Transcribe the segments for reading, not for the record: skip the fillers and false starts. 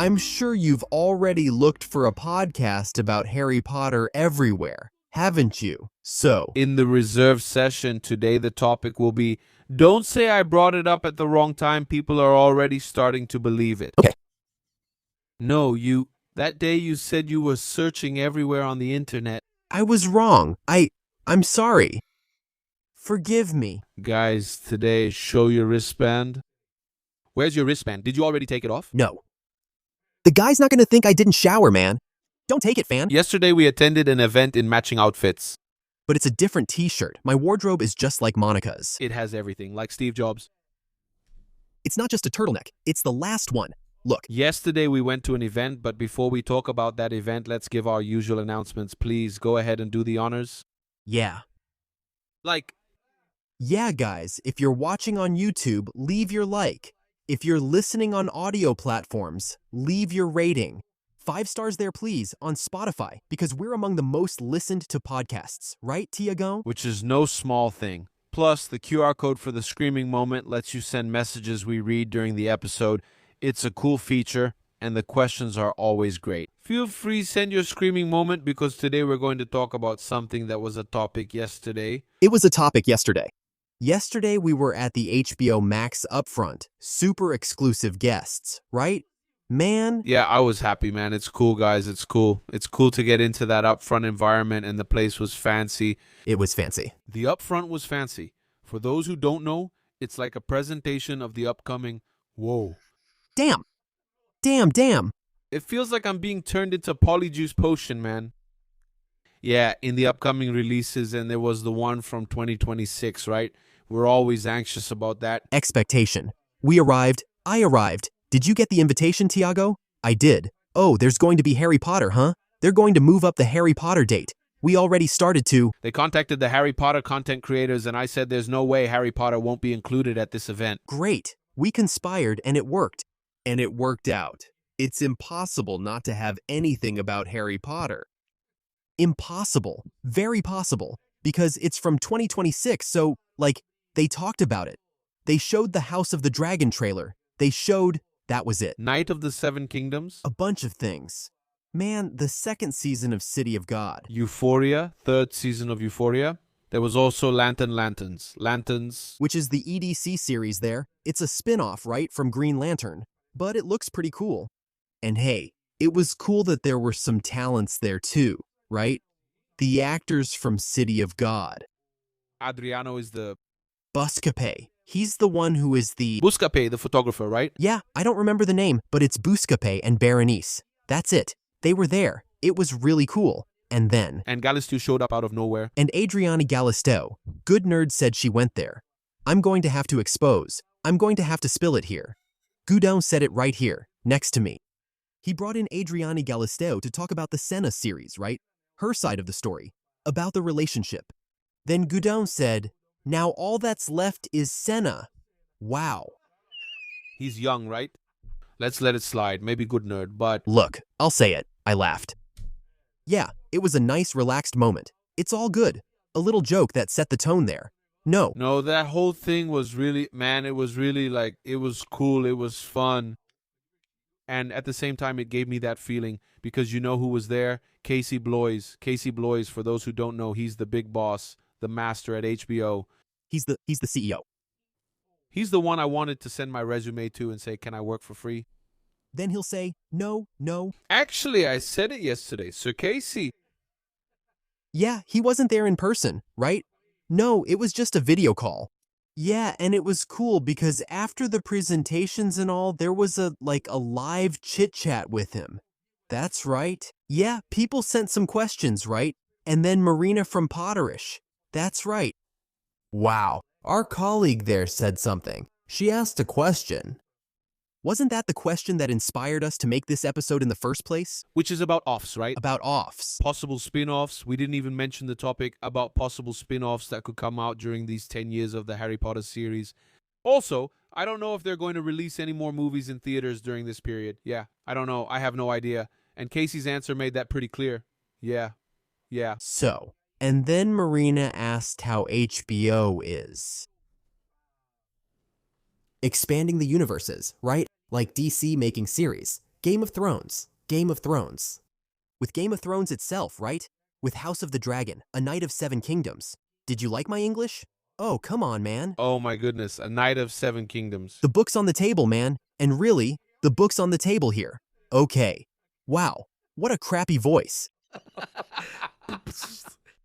I'm sure you've already looked for a podcast about Harry Potter everywhere, haven't you? So, In the reserved session today, the topic will be, don't say I brought it up at the wrong time. People are already starting to believe it. okay. No, that day you said you were searching everywhere on the internet. I was wrong. I'm sorry. Forgive me. Guys, today, show your wristband. Where's your wristband? Did you already take it off? No. The guy's not gonna think I didn't shower, man. Don't take it, fan. Yesterday, we attended an event in matching outfits. But it's a different t-shirt. My wardrobe is just like Monica's. It has everything, like Steve Jobs. It's not just a turtleneck. It's the last one. Look. Yesterday, we went to an event, but before we talk about that event, let's give our usual announcements. Please go ahead and do the honors. Yeah. Yeah, guys, if you're watching on YouTube, leave your like. If you're listening on audio platforms, leave your rating. 5 stars there, please, on Spotify, because we're among the most listened to podcasts, right, Tiago? Which is no small thing. Plus, the QR code for the screaming moment lets you send messages we read during the episode. It's a cool feature, and the questions are always great. Feel free to send your screaming moment, because today we're going to talk about something that was a topic yesterday. It was a topic yesterday. Yesterday, we were at the HBO Max Upfront. Super exclusive guests, right? Man. Yeah, I was happy, man. It's cool, guys. It's cool. It's cool to get into that upfront environment, and the place was fancy. It was fancy. The upfront was fancy. For those who don't know, it's like a presentation of the upcoming... Whoa. Damn. It feels like I'm being turned into Polyjuice Potion, man. Yeah, in the upcoming releases, and there was the one from 2026, right? We're always anxious about that. Expectation. We arrived. I arrived. Did you get the invitation, Tiago? I did. Oh, there's going to be Harry Potter, huh? They're going to move up the Harry Potter date. We already started to... They contacted the Harry Potter content creators, and I said there's no way Harry Potter won't be included at this event. Great. We conspired, and it worked. And it worked out. It's impossible not to have anything about Harry Potter. Impossible. Very possible. Because it's from 2026, so, they talked about it. They showed the House of the Dragon trailer. They showed... That was it. Night of the Seven Kingdoms? A bunch of things. Man, the 2nd season of City of God. Euphoria, 3rd season of Euphoria. There was also Lanterns. Which is the EDC series there. It's a spin-off, right, from Green Lantern. But it looks pretty cool. And hey, it was cool that there were some talents there too, right? The actors from City of God. Adriano is the... Buscapé. He's the one who is the... Buscapé, the photographer, right? Yeah, I don't remember the name, but it's Buscapé and Berenice. That's it. They were there. It was really cool. And then... And Galisteu showed up out of nowhere. And Adriana Galisteu. Good Nerd said she went there. I'm going to have to expose. I'm going to have to spill it here. Gudon said it right here, next to me. He brought in Adriana Galisteu to talk about the Senna series, right? Her side of the story. About the relationship. Then Gudon said... Now all that's left is Senna. Wow. He's young, right? Let's let it slide. Maybe Good Nerd, but... Look, I'll say it. I laughed. Yeah, it was a nice, relaxed moment. It's all good. A little joke that set the tone there. No, that whole thing was really... Man, it was really it was cool. It was fun. And at the same time, it gave me that feeling. Because you know who was there? Casey Bloys. Casey Bloys, for those who don't know, he's the big boss. The master at HBO. He's the CEO. He's the one I wanted to send my resume to and say, can I work for free? Then he'll say, no. Actually, I said it yesterday. Sir Casey. Yeah, he wasn't there in person, right? No, it was just a video call. Yeah, and it was cool because after the presentations and all, there was a live chit-chat with him. That's right. Yeah, people sent some questions, right? And then Marina from Potterish. That's right. Wow, our colleague there said something. She asked a question. Wasn't that the question that inspired us to make this episode in the first place? Which is about offs, right? About offs. Possible spin-offs. We didn't even mention the topic about possible spin-offs that could come out during these 10 years of the Harry Potter series. Also, I don't know if they're going to release any more movies in theaters during this period. Yeah, I don't know. I have no idea. And Casey's answer made that pretty clear. Yeah. So... And then Marina asked how HBO is. Expanding the universes, right? Like DC making series. Game of Thrones. Game of Thrones. With Game of Thrones itself, right? With House of the Dragon, A Knight of Seven Kingdoms. Did you like my English? Oh, come on, man. Oh my goodness, A Knight of Seven Kingdoms. The book's on the table, man. And really, the book's on the table here. Okay. Wow, what a crappy voice.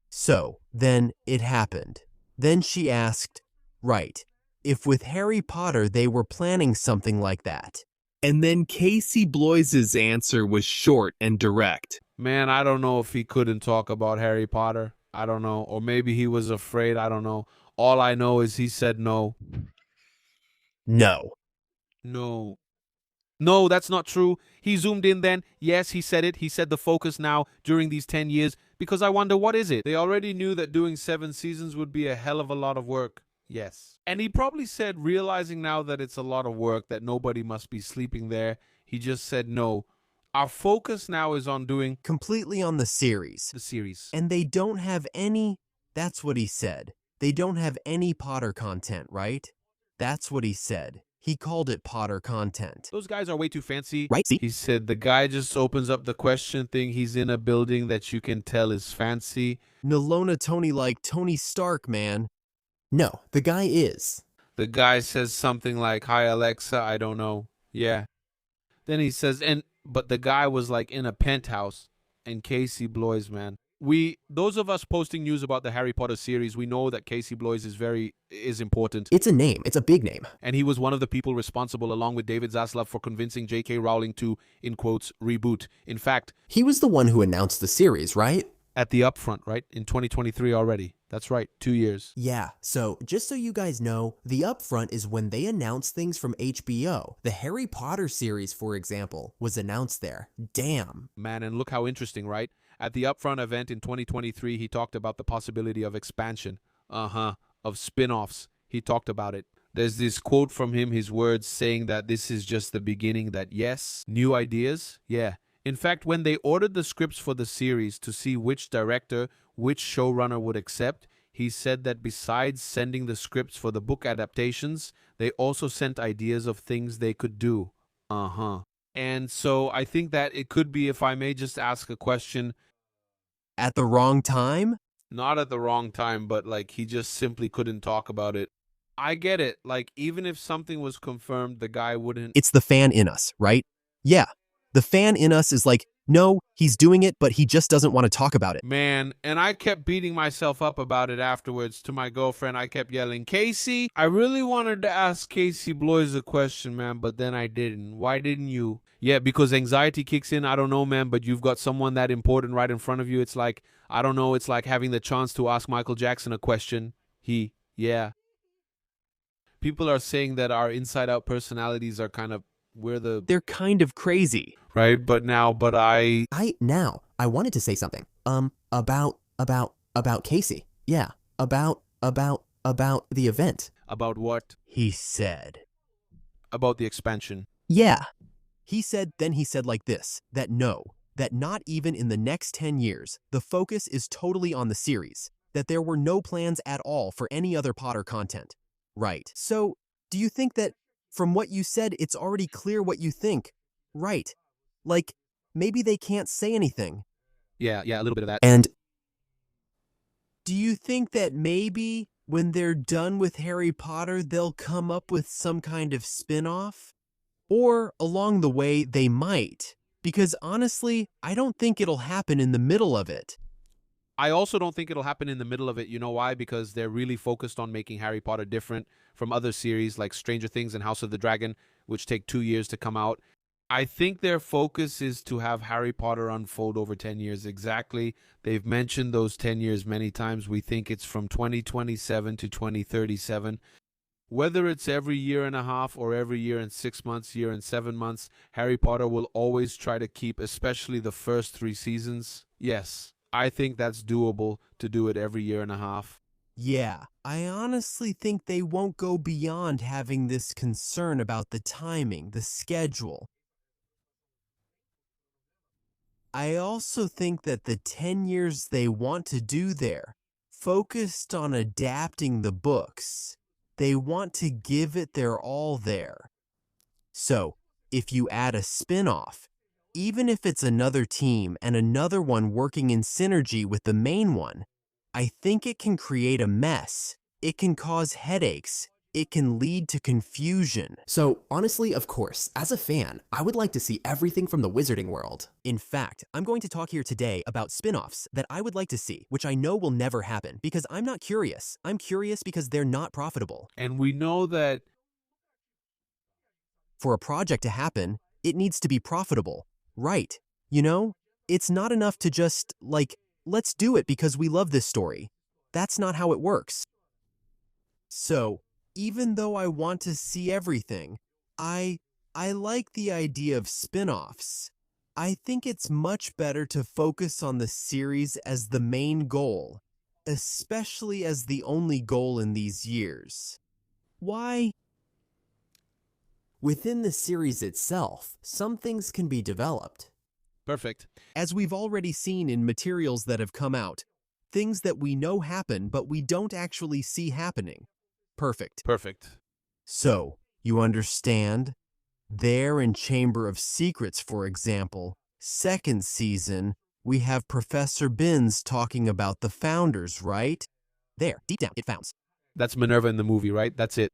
So, then it happened. Then she asked, right, if with Harry Potter they were planning something like that. And then Casey Bloys's answer was short and direct. Man, I don't know if he couldn't talk about Harry Potter. I don't know. Or maybe he was afraid. I don't know. All I know is he said no. No. No. No, that's not true. He zoomed in then. Yes, he said it. He said the focus now during these 10 years. Because I wonder, what is it? They already knew that doing 7 seasons would be a hell of a lot of work. Yes. And he probably said, realizing now that it's a lot of work, that nobody must be sleeping there, he just said no. Our focus now is on doing Completely on the series. the series. And they don't have any, that's what he said. They don't have any Potter content, right? That's what he said. He called it Potter content. Those guys are way too fancy. Right, see? He said the guy just opens up the question thing. He's in a building that you can tell is fancy. Nalona Tony like Tony Stark, man. No, the guy is. The guy says something like, "Hi Alexa, I don't know." Yeah. Then he says, but the guy was like in a penthouse. And Casey Bloys, man. Those of us posting news about the Harry Potter series, we know that Casey Bloys is important. It's a name. It's a big name. And he was one of the people responsible, along with David Zaslav, for convincing J.K. Rowling to, in quotes, reboot. In fact, He was the one who announced the series, right? at the Upfront, right? In 2023 already. That's right, 2 years. Yeah, so just so you guys know, the Upfront is when they announce things from HBO. The Harry Potter series, for example, was announced there. Damn. Man, and look how interesting, right? At the Upfront event in 2023, he talked about the possibility of expansion. Of spin-offs. He talked about it. There's this quote from him, his words, saying that this is just the beginning, that yes, new ideas, yeah. In fact, when they ordered the scripts for the series to see which director, which showrunner would accept, he said that besides sending the scripts for the book adaptations, they also sent ideas of things they could do. And so I think that it could be, if I may just ask a question, At the wrong time? not at the wrong time, but like he just simply couldn't talk about it. I get it. Like, even if something was confirmed, the guy wouldn't. It's the fan in us, right? Yeah. The fan in us is like, no, he's doing it, but he just doesn't want to talk about it. Man, and I kept beating myself up about it afterwards to my girlfriend. I kept yelling, Casey, I really wanted to ask Casey Bloys a question, man, but then I didn't. Why didn't you? Yeah, because anxiety kicks in. I don't know, man, but you've got someone that important right in front of you. It's like, I don't know, it's like having the chance to ask Michael Jackson a question. Yeah. People are saying that our inside-out personalities are kind of, They're kind of crazy. right, but I I wanted to say something. About Casey. Yeah, about the event. about what? He said. About the expansion. Yeah. He said like this, that not even in the next 10 years, the focus is totally on the series, that there were no plans at all for any other Potter content. Right. So, do you think that from what you said, it's already clear what you think? Right. Like, maybe they can't say anything. Yeah, a little bit of that. And do you think that maybe when they're done with Harry Potter, they'll come up with some kind of spin-off? Or along the way, they might. Because honestly, I don't think it'll happen in the middle of it. I also don't think it'll happen in the middle of it. You know why? Because they're really focused on making Harry Potter different from other series like Stranger Things and House of the Dragon, which take 2 years to come out. I think their focus is to have Harry Potter unfold over 10 years exactly. They've mentioned those 10 years many times. We think it's from 2027 to 2037. Whether it's every year and a half or every year and 6 months, year and 7 months, Harry Potter will always try to keep, especially the first 3 seasons. Yes, I think that's doable to do it every year and a half. Yeah, I honestly think they won't go beyond having this concern about the timing, the schedule. I also think that the 10 years they want to do there, focused on adapting the books, they want to give it their all there. So, if you add a spin-off, even if it's another team and another one working in synergy with the main one, I think it can create a mess. It can cause headaches. It can lead to confusion. So, honestly, of course, as a fan, I would like to see everything from the wizarding world. In fact, I'm going to talk here today about spin-offs that I would like to see, which I know will never happen because I'm not curious. I'm curious because they're not profitable. And we know that For a project to happen, it needs to be profitable, right? You know, it's not enough to just, let's do it because we love this story. That's not how it works. So, even though I want to see everything, I like the idea of spin-offs. I think it's much better to focus on the series as the main goal, especially as the only goal in these years. Why? Within the series itself, some things can be developed. perfect. As we've already seen in materials that have come out, things that we know happen but we don't actually see happening. Perfect. Perfect. So, you understand? There in Chamber of Secrets, for example, second season, we have Professor Binns talking about the founders, right? There, deep down, it founds. That's Minerva in the movie, right? That's it.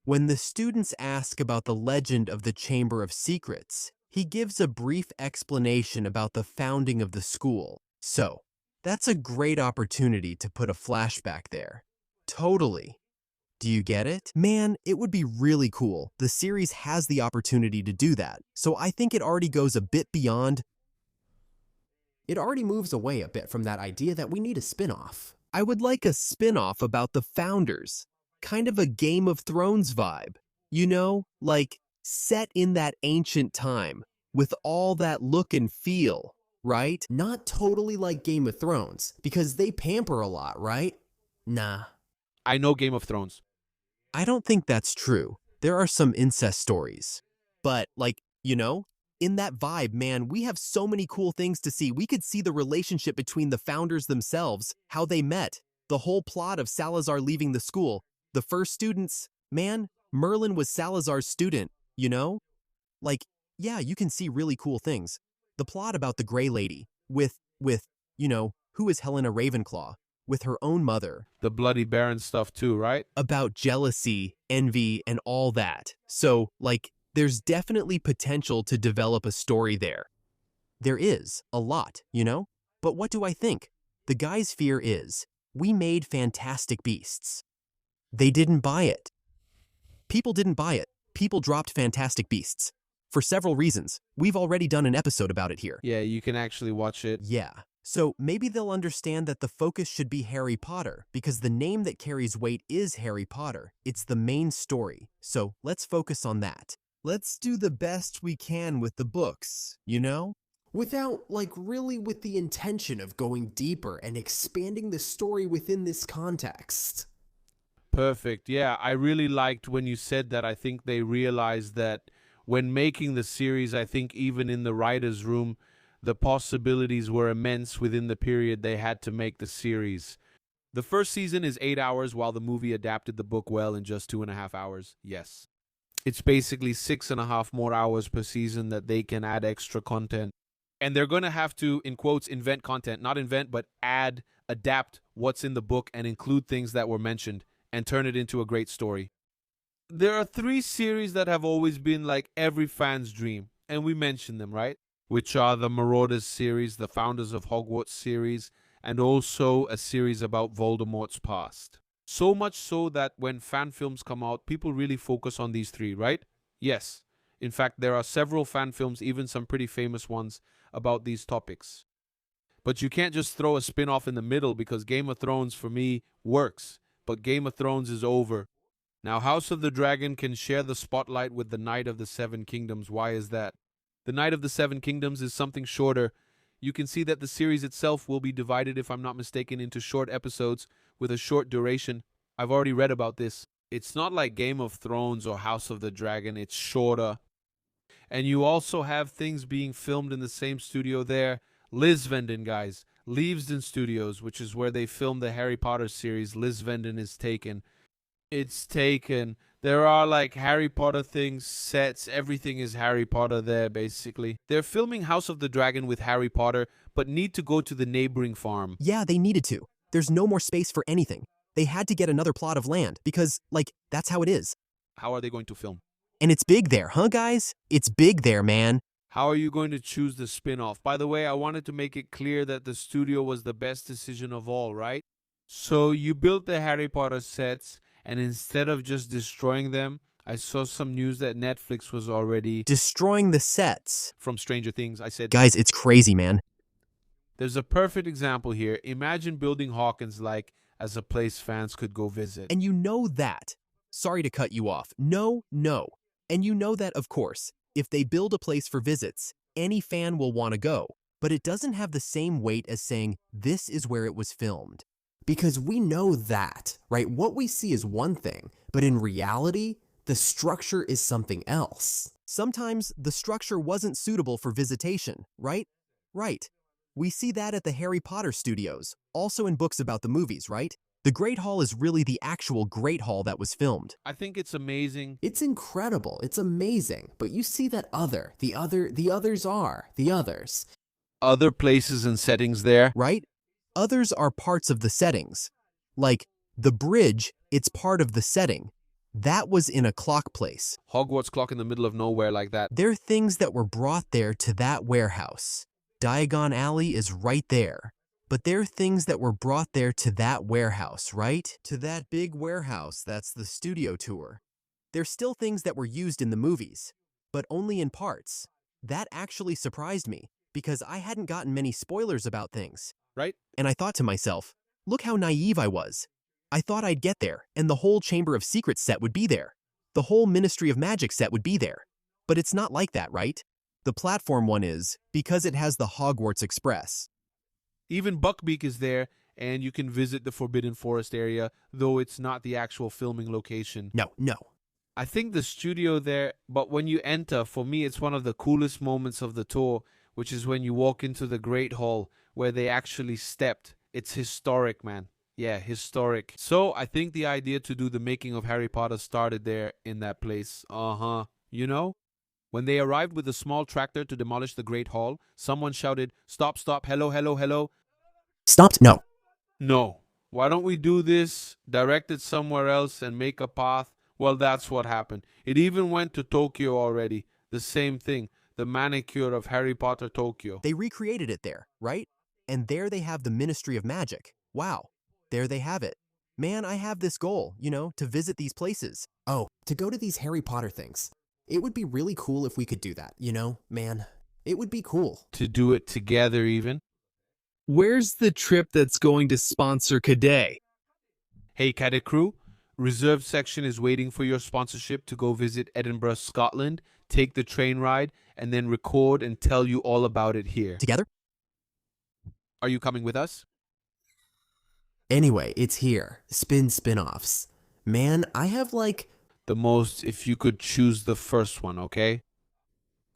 When the students ask about the legend of the Chamber of Secrets, he gives a brief explanation about the founding of the school. So, that's a great opportunity to put a flashback there. Totally. Do you get it? Man, it would be really cool. The series has the opportunity to do that, so I think it already goes a bit beyond. It already moves away a bit from that idea that we need a spin-off. I would like a spin-off about the founders. Kind of a Game of Thrones vibe. You know, like set in that ancient time, with all that look and feel, right? Not totally like Game of Thrones, because they pamper a lot, right? Nah. I know Game of Thrones. I don't think that's true. There are some incest stories. But, in that vibe, man, we have so many cool things to see. We could see the relationship between the founders themselves, how they met, the whole plot of Salazar leaving the school, the first students. Man, Merlin was Salazar's student, you know? Yeah, you can see really cool things. The plot about the Grey Lady, with, who is Helena Ravenclaw, with her own mother. The Bloody Baron stuff too, right? About jealousy, envy, and all that. So, there's definitely potential to develop a story there. There is, a lot, you know? But what do I think? The guy's fear is, we made Fantastic Beasts. They didn't buy it. People didn't buy it. People dropped Fantastic Beasts. For several reasons. We've already done an episode about it here. Yeah, you can actually watch it. Yeah. So maybe they'll understand that the focus should be Harry Potter, because the name that carries weight is Harry Potter. It's the main story. So let's focus on that. Let's do the best we can with the books, you know? Without, really with the intention of going deeper and expanding the story within this context. Perfect. Yeah, I really liked when you said that. I think they realized that when making the series, I think even in the writer's room, the possibilities were immense within the period they had to make the series. The first season is 8 hours, while the movie adapted the book well in just 2.5 hours. Yes. It's basically 6.5 more hours per season that they can add extra content. And they're going to have to, in quotes, invent content. Not invent, but adapt what's in the book and include things that were mentioned and turn it into a great story. There are 3 series that have always been like every fan's dream, and we mentioned them, right? Which are the Marauders series, the Founders of Hogwarts series, and also a series about Voldemort's past. So much so that when fan films come out, people really focus on these 3, right? Yes. In fact, there are several fan films, even some pretty famous ones, about these topics. But you can't just throw a spin-off in the middle, because Game of Thrones, for me, works. But Game of Thrones is over. Now, House of the Dragon can share the spotlight with the Knight of the Seven Kingdoms. Why is that? The Knight of the Seven Kingdoms is something shorter. You can see that the series itself will be divided, if I'm not mistaken, into short episodes with a short duration. I've already read about this. It's not like Game of Thrones or House of the Dragon. It's shorter. And you also have things being filmed in the same studio there. Lisvenden, guys. Leavesden Studios, which is where they filmed the Harry Potter series. Lisvenden is taken. It's taken. There are like Harry Potter things, sets, everything is Harry Potter there basically. They're filming House of the Dragon with Harry Potter, but need to go to the neighboring farm. Yeah, they needed to. There's no more space for anything. They had to get another plot of land because, like, that's how it is. How are they going to film? And it's big there, huh, guys? It's big there, man. How are you going to choose the spin-off? By the way, I wanted to make it clear that the studio was the best decision of all, right? So you built the Harry Potter sets, and instead of just destroying them, I saw some news that Netflix was already Destroying the sets. from Stranger Things. I said, Guys, it's crazy, man. there's a perfect example here. Imagine building Hawkins like as a place fans could go visit. And you know that. Sorry to cut you off. No. And you know that, of course, if they build a place for visits, any fan will want to go. But it doesn't have the same weight as saying, this is where it was filmed. Because we know that, right? What we see is one thing, but in reality, the structure is something else. Sometimes the structure wasn't suitable for visitation, right? Right. We see that at the Harry Potter studios, also in books about the movies, right? The Great Hall is really the actual Great Hall that was filmed. I think it's amazing. It's incredible. It's amazing. But you see that the others. Other places and settings there. Right? Others are parts of the settings. Like, the bridge, it's part of the setting. That was in a clock place. Hogwarts clock in the middle of nowhere like that. They're things that were brought there to that warehouse. Diagon Alley is right there. But they're things that were brought there to that warehouse, right? To that big warehouse that's the studio tour. They're still things that were used in the movies, but only in parts. That actually surprised me, because I hadn't gotten many spoilers about things. Right? And I thought to myself, look how naive I was. I thought I'd get there, and the whole Chamber of Secrets set would be there. The whole Ministry of Magic set would be there. But it's not like that, right? The platform one is, because it has the Hogwarts Express. Even Buckbeak is there, and you can visit the Forbidden Forest area, though it's not the actual filming location. No. I think the studio there, but when you enter, for me, it's one of the coolest moments of the tour, which is when you walk into the Great Hall, where they actually stepped. It's historic, man. Yeah, historic. So I think the idea to do the making of Harry Potter started there in that place. You know? When they arrived with a small tractor to demolish the Great Hall, someone shouted, "Stop, hello. Stopped? No. No. Why don't we do this, direct it somewhere else, and make a path? Well, that's what happened. It even went to Tokyo already. The same thing. The manicure of Harry Potter Tokyo. They recreated it there, right? And there they have the Ministry of Magic. Wow. There they have it. Man, I have this goal, to visit these places. Oh, to go to these Harry Potter things. It would be really cool if we could do that, man. It would be cool. To do it together even. Where's the trip that's going to sponsor Cadet? Hey, Cadet Crew. Reserved section is waiting for your sponsorship to go visit Edinburgh, Scotland, take the train ride, and then record and tell you all about it here. Together? Are you coming with us? Anyway, it's here. Spin-offs. Man, I have the most if you could choose the first one, okay?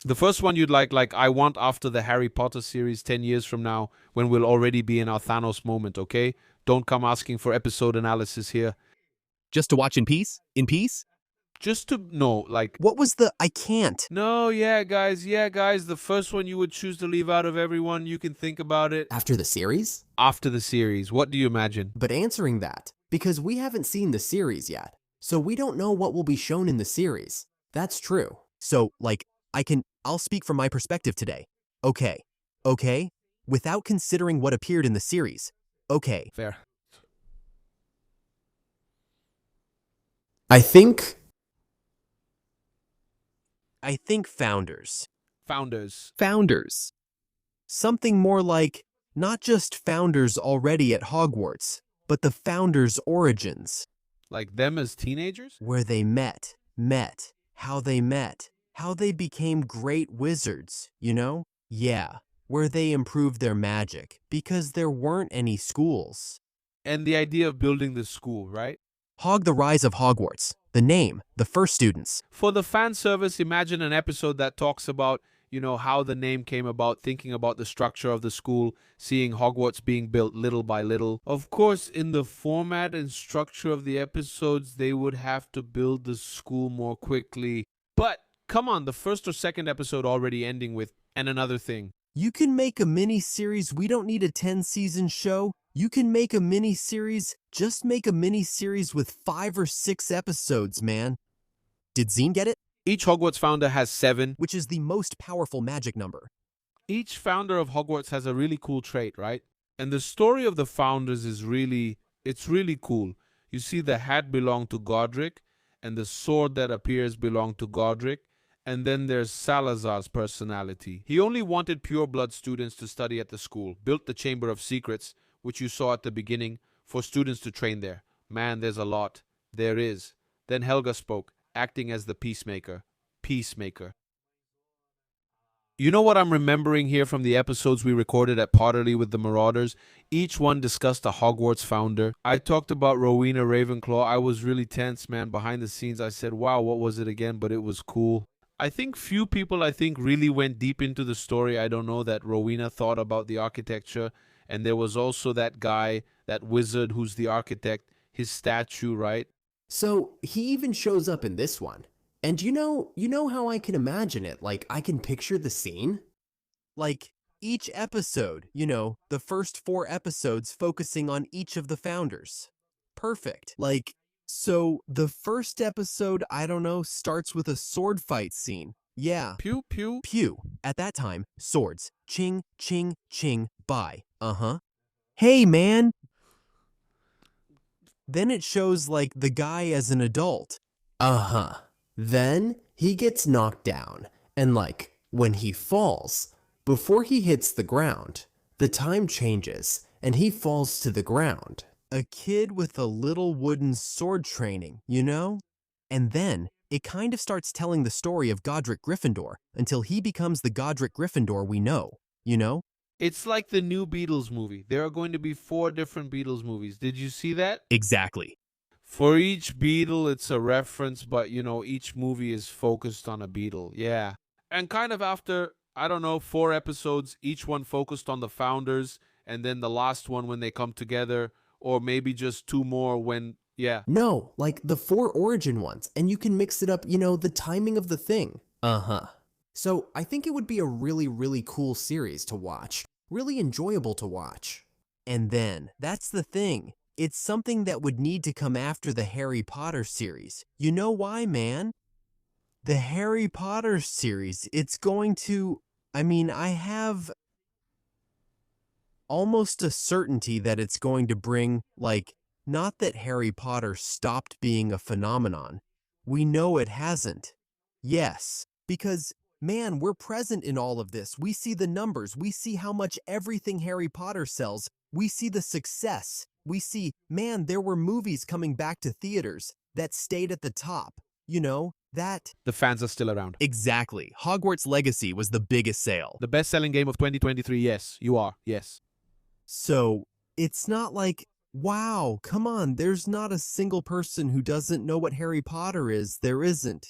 The first one you'd like I want after the Harry Potter series 10 years from now when we'll already be in our Thanos moment, okay? Don't come asking for episode analysis here. Just to watch in peace? In peace? Just to know, What was I can't. No, yeah, guys, the first one you would choose to leave out of everyone, you can think about it. After the series? After the series, what do you imagine? But answering that, because we haven't seen the series yet, so we don't know what will be shown in the series. That's true. So, I'll speak from my perspective today. Okay? Without considering what appeared in the series. Okay. Fair. I think founders. Founders. Something more like, not just founders already at Hogwarts, but the founders' origins. Like them as teenagers? Where they met, how they became great wizards, Yeah, where they improved their magic, because there weren't any schools. And the idea of building the school, right? The Rise of Hogwarts. The name, the first students. For the fan service, imagine an episode that talks about, how the name came about, thinking about the structure of the school, seeing Hogwarts being built little by little. Of course, in the format and structure of the episodes, they would have to build the school more quickly. But come on, the first or second episode already ending with, and another thing. You can make a mini-series. We don't need a 10-season show. You can make a mini-series. Just make a mini-series with 5 or 6 episodes, man. Did Zine get it? Each Hogwarts founder has 7. Which is the most powerful magic number. Each founder of Hogwarts has a really cool trait, right? And the story of the founders is really cool. You see, the hat belonged to Godric, and the sword that appears belonged to Godric. And then there's Salazar's personality. He only wanted pure-blood students to study at the school, built the Chamber of Secrets, which you saw at the beginning, for students to train there. Man, there's a lot. There is. Then Helga spoke, acting as the peacemaker. Peacemaker. You know what I'm remembering here from the episodes we recorded at Potterly with the Marauders? Each one discussed a Hogwarts founder. I talked about Rowena Ravenclaw. I was really tense, man. Behind the scenes, I said, wow, what was it again? But it was cool. I think few people, really went deep into the story. I don't know that Rowena thought about the architecture. And there was also that guy, that wizard who's the architect, his statue, right? So he even shows up in this one. And you know how I can imagine it? Like, I can picture the scene. Like, each episode, the first 4 episodes focusing on each of the founders. Perfect. Like, so the first episode, I don't know, starts with a sword fight scene. Yeah. Pew, pew. Pew. At that time, swords. Ching, ching, ching, bye. Uh-huh. Hey, man. Then it shows, like, the guy as an adult. Uh-huh. Then he gets knocked down. And, like, when he falls, before he hits the ground, the time changes, and he falls to the ground. A kid with a little wooden sword training, And then it kind of starts telling the story of Godric Gryffindor until he becomes the Godric Gryffindor we know, It's like the new Beatles movie. There are going to be 4 different Beatles movies. Did you see that? Exactly. For each Beatle, it's a reference, but, each movie is focused on a Beatle. Yeah. And kind of after, 4 episodes, each one focused on the founders, and then the last one when they come together, or maybe just 2 more when, yeah. No, like the 4 origin ones, and you can mix it up, the timing of the thing. Uh-huh. So I think it would be a really, really cool series to watch. Really enjoyable to watch. And then, that's the thing. It's something that would need to come after the Harry Potter series. You know why, man? The Harry Potter series, it's going to... I have almost a certainty that it's going to bring, not that Harry Potter stopped being a phenomenon. We know it hasn't. Yes, because, man, we're present in all of this. We see the numbers. We see how much everything Harry Potter sells. We see the success. We see, man, there were movies coming back to theaters that stayed at the top. That... The fans are still around. Exactly. Hogwarts Legacy was the biggest sale. The best-selling game of 2023, yes. You are, yes. So, it's not like, wow, come on, there's not a single person who doesn't know what Harry Potter is. There isn't,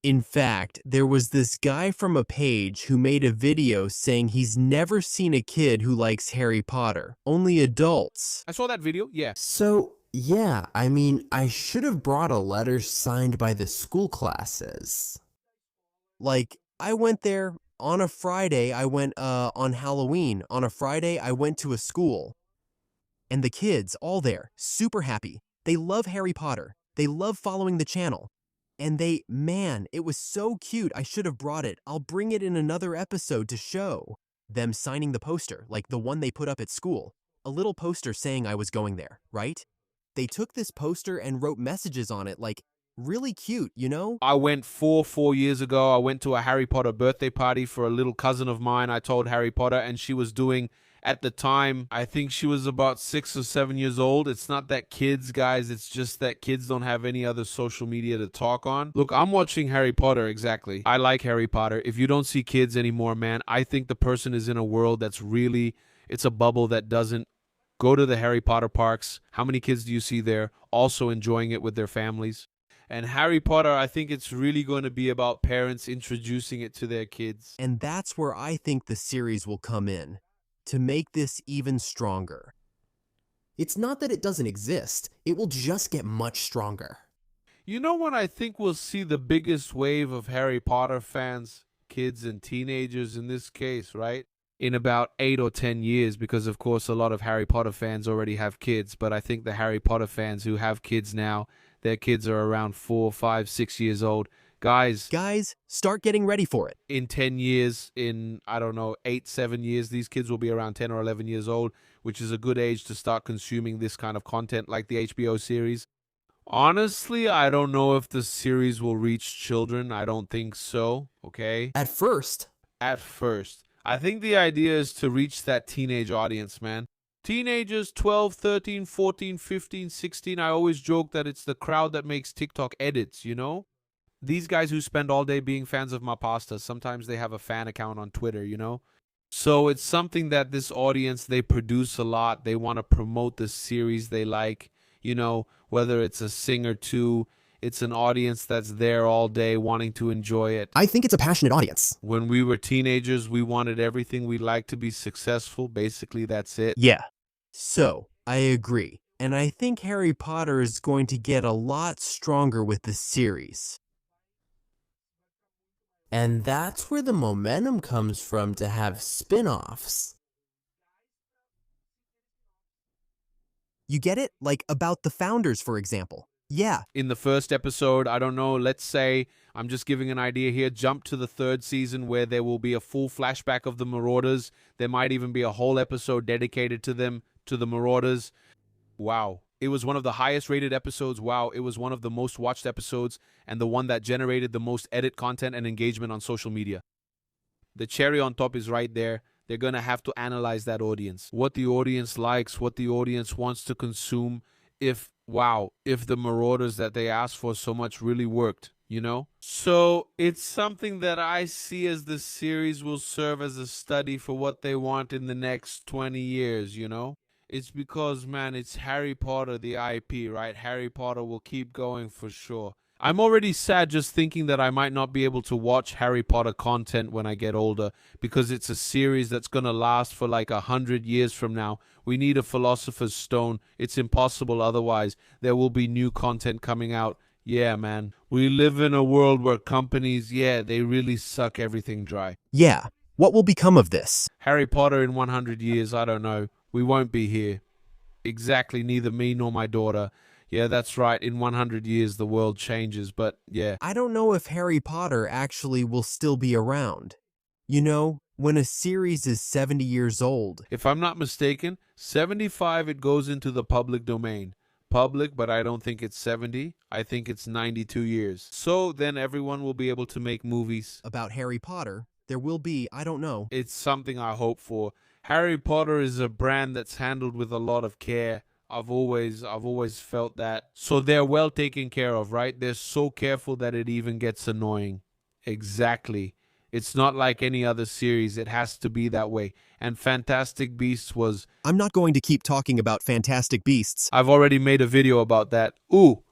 In fact, there was this guy from a page who made a video saying he's never seen a kid who likes Harry Potter. Only adults. I saw that video, yeah. So, yeah, I should have brought a letter signed by the school classes. Like, I went there on a Friday. I went on Halloween. On a Friday, I went to a school. And the kids, all there, super happy. They love Harry Potter. They love following the channel. And man, it was so cute. I should have brought it. I'll bring it in another episode to show them signing the poster, like the one they put up at school. A little poster saying I was going there, right? They took this poster and wrote messages on it, like, really cute, I went 4 years ago. I went to a Harry Potter birthday party for a little cousin of mine. I told Harry Potter, and she was doing... At the time, I think she was about 6 or 7 years old. It's not that kids, guys, it's just that kids don't have any other social media to talk on. Look, I'm watching Harry Potter, exactly. I like Harry Potter. If you don't see kids anymore, man, I think the person is in a world that's really, it's a bubble that doesn't go to the Harry Potter parks. How many kids do you see there also enjoying it with their families? And Harry Potter, I think it's really going to be about parents introducing it to their kids. And that's where I think the series will come in, to make this even stronger. It's not that it doesn't exist, it will just get much stronger. You know when I think we'll see the biggest wave of Harry Potter fans, kids and teenagers in this case, right? In about 8 or 10 years, because of course a lot of Harry Potter fans already have kids, but I think the Harry Potter fans who have kids now, their kids are around 4, 5, 6 years old. Guys, start getting ready for it. in 10 years, in, I don't know, 8, 7 years, these kids will be around 10 or 11 years old, which is a good age to start consuming this kind of content like the HBO series. Honestly, I don't know if the series will reach children. I don't think so, okay? At first. At first. I think the idea is to reach that teenage audience, man. Teenagers 12, 13, 14, 15, 16. I always joke that it's the crowd that makes TikTok edits, you know? These guys who spend all day being fans of my pasta, sometimes they have a fan account on Twitter, you know? So it's something that this audience, they produce a lot. They want to promote the series they like, you know, whether it's a sing or two. It's an audience that's there all day wanting to enjoy it. I think it's a passionate audience. When we were teenagers, we wanted everything we liked to be successful. Basically, that's it. Yeah. So, I agree. And I think Harry Potter is going to get a lot stronger with the series. And that's where the momentum comes from to have spin-offs. You get it? Like about the founders, for example. Yeah. In the first episode, I don't know, let's say, I'm just giving an idea here, jump to the 3rd season where there will be a full flashback of the Marauders. There might even be a whole episode dedicated to them, to the Marauders. Wow. It was one of the highest rated episodes. Wow. It was one of the most watched episodes and the one that generated the most edit content and engagement on social media. The cherry on top is right there. They're going to have to analyze that audience. What the audience likes, what the audience wants to consume. If the Marauders that they asked for so much really worked, you know? So it's something that I see as the series will serve as a study for what they want in the next 20 years, you know? It's because, man, it's Harry Potter, the IP, right? Harry Potter will keep going for sure. I'm already sad just thinking that I might not be able to watch Harry Potter content when I get older because it's a series that's going to last for like 100 years from now. We need a Philosopher's Stone. It's impossible otherwise. There will be new content coming out. Yeah, man. We live in a world where companies, they really suck everything dry. Yeah. What will become of this? Harry Potter in 100 years, I don't know. We won't be here. Exactly, neither me nor my daughter. Yeah, that's right. In 100 years, the world changes, but yeah. I don't know if Harry Potter actually will still be around. You know, when a series is 70 years old. If I'm not mistaken, 75 it goes into the public domain. Public, but I don't think it's 70. I think it's 92 years. So then everyone will be able to make movies. About Harry Potter, there will be, I don't know. It's something I hope for. Harry Potter is a brand that's handled with a lot of care. I've always felt that. So they're well taken care of, right? They're so careful that it even gets annoying. Exactly. It's not like any other series. It has to be that way. And Fantastic Beasts was... I'm not going to keep talking about Fantastic Beasts. I've already made a video about that. Ooh.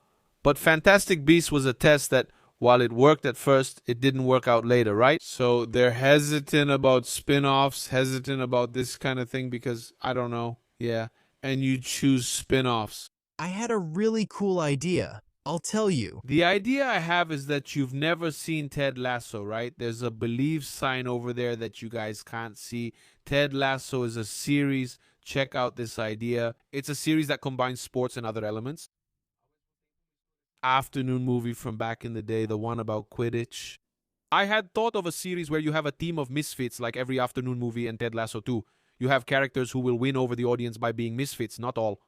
But Fantastic Beasts was a test that, while it worked at first, it didn't work out later, right? So they're hesitant about spin-offs, hesitant about this kind of thing because, I don't know. Yeah. And you choose spin-offs. I had a really cool idea. I'll tell you. The idea I have is that you've never seen Ted Lasso, right? There's a believe sign over there that you guys can't see. Ted Lasso is a series. Check out this idea. It's a series that combines sports and other elements. Afternoon movie from back in the day, the one about Quidditch. I had thought of a series where you have a team of misfits like every afternoon movie and Ted Lasso too. You have characters who will win over the audience by being misfits, not all.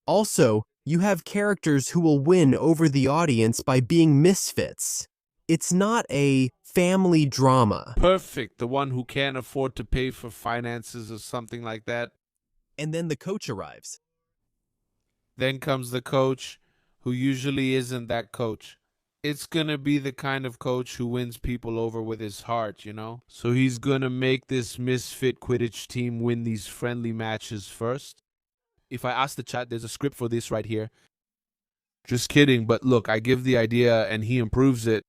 Also, you have characters who will win over the audience by being misfits. It's not a family drama. Perfect. The one who can't afford to pay for finances or something like that. And then the coach arrives. Then comes the coach, who usually isn't that coach. It's going to be the kind of coach who wins people over with his heart, you know? So he's going to make this misfit Quidditch team win these friendly matches first. If I ask the chat, there's a script for this right here. Just kidding, but look, I give the idea and he improves it.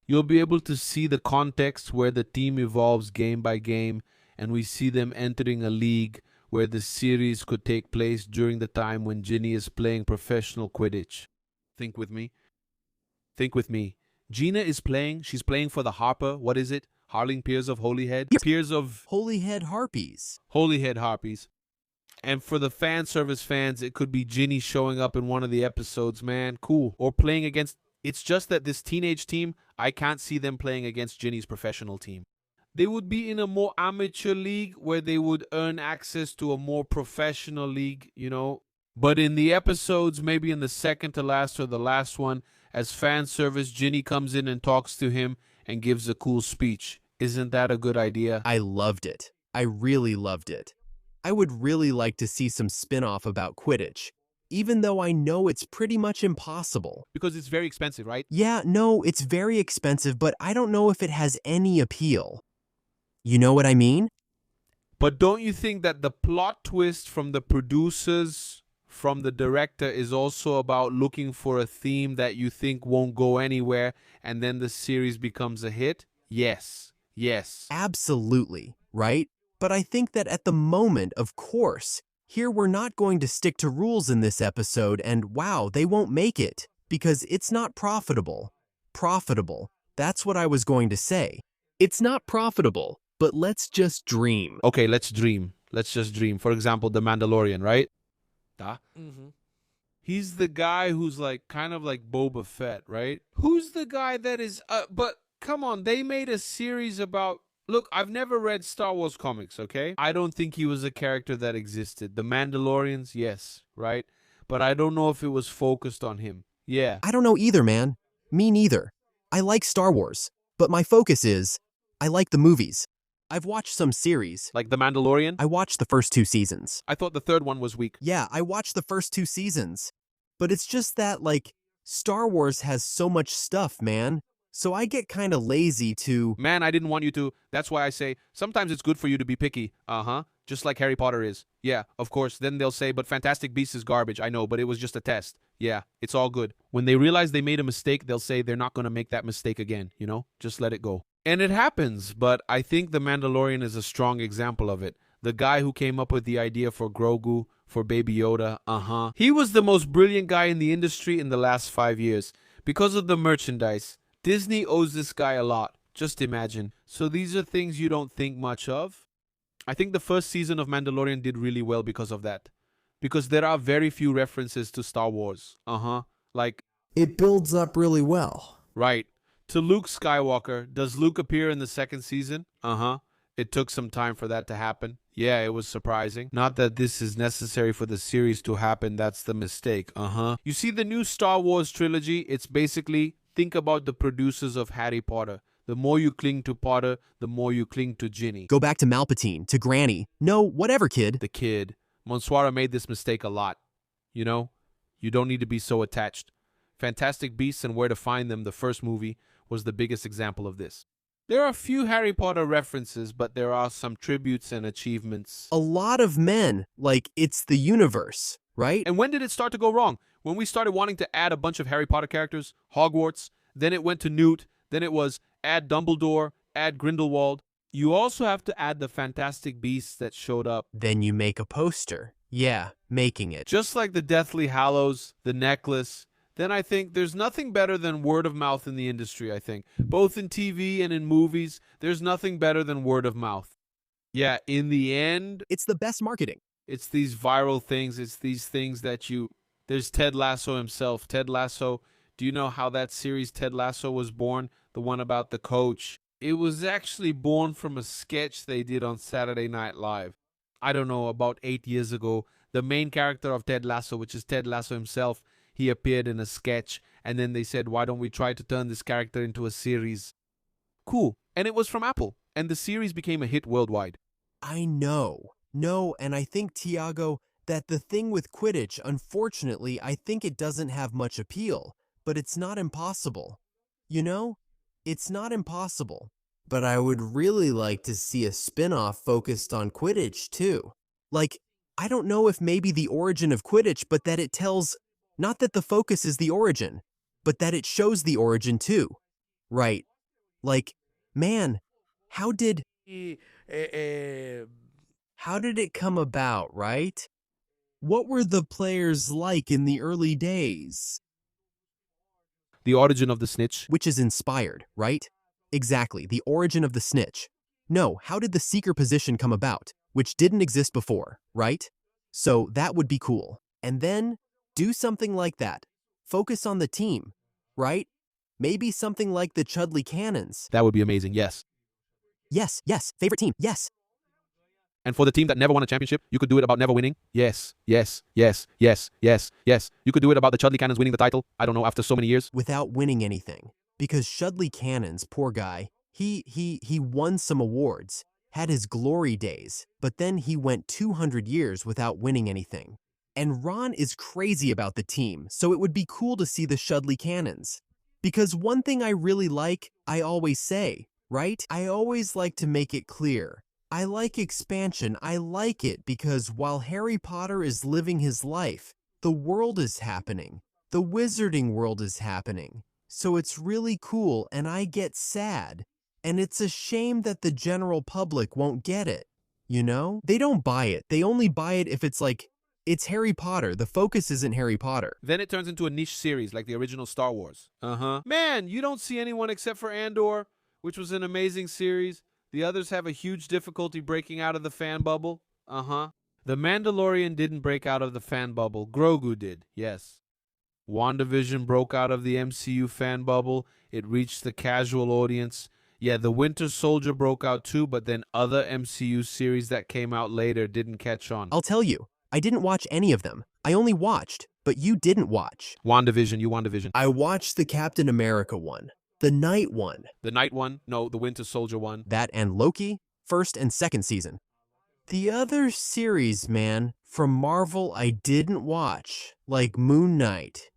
You'll be able to see the context where the team evolves game by game, and we see them entering a league where the series could take place during the time when Ginny is playing professional Quidditch. Think with me. Think with me. Gina is playing, she's playing for the Harper, what is it? Harling Piers of Holyhead? Piers of Holyhead Harpies. Holyhead Harpies. And for the fan service fans, it could be Ginny showing up in one of the episodes, man. Cool. Or playing against... It's just that this teenage team, I can't see them playing against Ginny's professional team. They would be in a more amateur league where they would earn access to a more professional league, you know. But in the episodes, maybe in the second to last or the last one, as fan service, Ginny comes in and talks to him and gives a cool speech. Isn't that a good idea? I loved it. I really loved it. I would really like to see some spin-off about Quidditch, even though I know it's pretty much impossible. Because it's very expensive, right? Yeah, no, it's very expensive, but I don't know if it has any appeal. You know what I mean? But don't you think that the plot twist from the producers, from the director, is also about looking for a theme that you think won't go anywhere and then the series becomes a hit? Yes. Yes. Absolutely, right? But I think that at the moment, of course, here we're not going to stick to rules in this episode and wow, they won't make it because it's not profitable. Profitable. That's what I was going to say. It's not profitable, but let's just dream. Okay, let's dream. Let's just dream. For example, The Mandalorian, right? He's the guy who's like kind of like Boba Fett, right? Who's the guy that is but come on, they made a series about... Look, I've never read Star Wars comics, okay? I don't think he was a character that existed. The Mandalorians, yes, right? But I don't know if it was focused on him. Yeah. I don't know either, man. Me neither. I like Star Wars, but my focus is, I like the movies. I've watched some series. Like The Mandalorian? I watched the first 2 seasons. I thought the third one was weak. Yeah, I watched the first 2 seasons. But it's just that, like, Star Wars has so much stuff, man. So I get kind of lazy to... Man, I didn't want you to. That's why I say, sometimes it's good for you to be picky. Just like Harry Potter is. Yeah, of course. Then they'll say, but Fantastic Beasts is garbage. I know, but it was just a test. Yeah, it's all good. When they realize they made a mistake, they'll say they're not going to make that mistake again, you know? Just let it go. And it happens, but I think The Mandalorian is a strong example of it. The guy who came up with the idea for Grogu, for Baby Yoda, He was the most brilliant guy in the industry in the last 5 years. Because of the merchandise, Disney owes this guy a lot. Just imagine. So these are things you don't think much of. I think the first season of Mandalorian did really well because of that. Because there are very few references to Star Wars. Like... It builds up really well. Right. To Luke Skywalker. Does Luke appear in the second season? It took some time for that to happen. Yeah, it was surprising. Not that this is necessary for the series to happen. That's the mistake. You see the new Star Wars trilogy? It's basically... Think about the producers of Harry Potter. The more you cling to Potter, the more you cling to Ginny. Go back to Palpatine, to Granny. No, whatever, kid. The kid. Monsuara made this mistake a lot. You know? You don't need to be so attached. Fantastic Beasts and Where to Find Them, the first movie, was the biggest example of this. There are a few Harry Potter references, but there are some tributes and achievements. A lot of men. Like, it's the universe, right? And when did it start to go wrong? When we started wanting to add a bunch of Harry Potter characters, Hogwarts, then it went to Newt, then it was add Dumbledore, add Grindelwald. You also have to add the Fantastic Beasts that showed up. Then you make a poster. Yeah, making it. Just like the Deathly Hallows, the necklace. Then I think there's nothing better than word of mouth in the industry, I think. Both in TV and in movies, there's nothing better than word of mouth. Yeah, in the end... It's the best marketing. It's these viral things. It's these things that you... There's Ted Lasso himself. Ted Lasso, do you know how that series Ted Lasso was born? The one about the coach. It was actually born from a sketch they did on Saturday Night Live. I don't know, about 8 years ago. The main character of Ted Lasso, which is Ted Lasso himself, he appeared in a sketch. And then they said, why don't we try to turn this character into a series? Cool. And it was from Apple. And the series became a hit worldwide. I know. No, and I think, Tiago, that the thing with Quidditch, unfortunately, I think it doesn't have much appeal, but it's not impossible. You know? It's not impossible. But I would really like to see a spin-off focused on Quidditch, too. Like, I don't know if maybe the origin of Quidditch, but that it tells Not that the focus is the origin, but that it shows the origin too. Right. Like, man, how did it come about, right? What were the players like in the early days? The origin of the snitch. Which is inspired, right? Exactly, the origin of the snitch. No, how did the seeker position come about, which didn't exist before, right? So that would be cool. And then do something like that. Focus on the team, right? Maybe something like the Chudley Cannons. That would be amazing, yes. Yes, yes, favorite team, yes. And for the team that never won a championship, you could do it about never winning. Yes, yes, yes, yes, yes, yes. You could do it about the Chudley Cannons winning the title. I don't know, after so many years. Without winning anything. Because Chudley Cannons, poor guy, he won some awards, had his glory days, but then he went 200 years without winning anything. And Ron is crazy about the team, so it would be cool to see the Chudley Cannons. Because one thing I really like, I always say, right? I always like to make it clear. I like expansion. I like it because while Harry Potter is living his life, the world is happening. The wizarding world is happening. So it's really cool and I get sad. And it's a shame that the general public won't get it. You know? They don't buy it. They only buy it if it's like, it's Harry Potter. The focus isn't Harry Potter. Then it turns into a niche series like the original Star Wars. Man, you don't see anyone except for Andor, which was an amazing series. The others have a huge difficulty breaking out of the fan bubble. The Mandalorian didn't break out of the fan bubble. Grogu did, yes. WandaVision broke out of the MCU fan bubble. It reached the casual audience. Yeah, The Winter Soldier broke out too, but then other MCU series that came out later didn't catch on. I'll tell you, I didn't watch any of them. I only watched, but you didn't watch. WandaVision, you WandaVision. I watched the Captain America one. The night one. The night one? No, the Winter Soldier one. That and Loki, first and second season. The other series, man, from Marvel I didn't watch, like Moon Knight.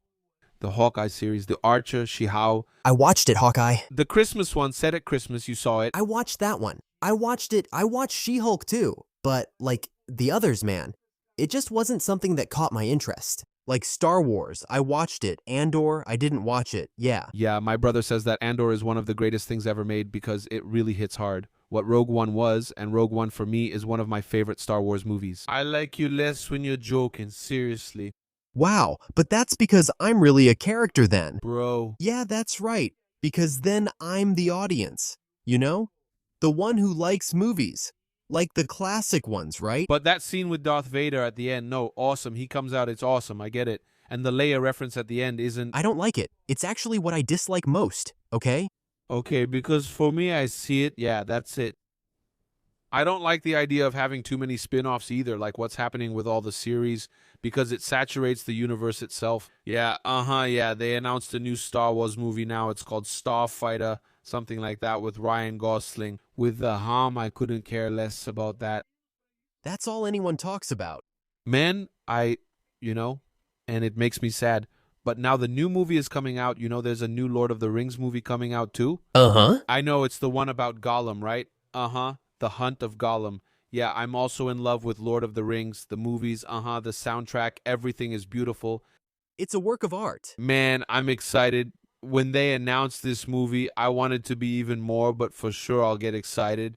The Hawkeye series, The Archer, She-How. I watched it, Hawkeye. The Christmas one, set at Christmas, you saw it. I watched that one. I watched it. I watched She-Hulk too. But, like, the others, man, it just wasn't something that caught my interest. Like Star Wars, I watched it. Andor, I didn't watch it. Yeah. Yeah, my brother says that Andor is one of the greatest things ever made because it really hits hard. What Rogue One was, and Rogue One for me is one of my favorite Star Wars movies. I like you less when you're joking, seriously. Wow, but that's because I'm really a character then. Bro. Yeah, that's right. Because then I'm the audience, you know? The one who likes movies. Like the classic ones, right? But that scene with Darth Vader at the end, no, awesome. He comes out, it's awesome, I get it. And the Leia reference at the end isn't... I don't like it. It's actually what I dislike most, okay? Okay, because for me, I see it, yeah, that's it. I don't like the idea of having too many spin-offs either, like what's happening with all the series, because it saturates the universe itself. Yeah, they announced a new Star Wars movie now. It's called Starfighter, something like that, with Ryan Gosling. With the I couldn't care less about that. That's all anyone talks about. Man, and it makes me sad. But now the new movie is coming out. You know, there's a new Lord of the Rings movie coming out too. I know, it's the one about Gollum, right? The Hunt of Gollum. Yeah, I'm also in love with Lord of the Rings, the movies, the soundtrack, everything is beautiful. It's a work of art. Man, I'm excited. When they announced this movie, I wanted to be even more, but for sure I'll get excited.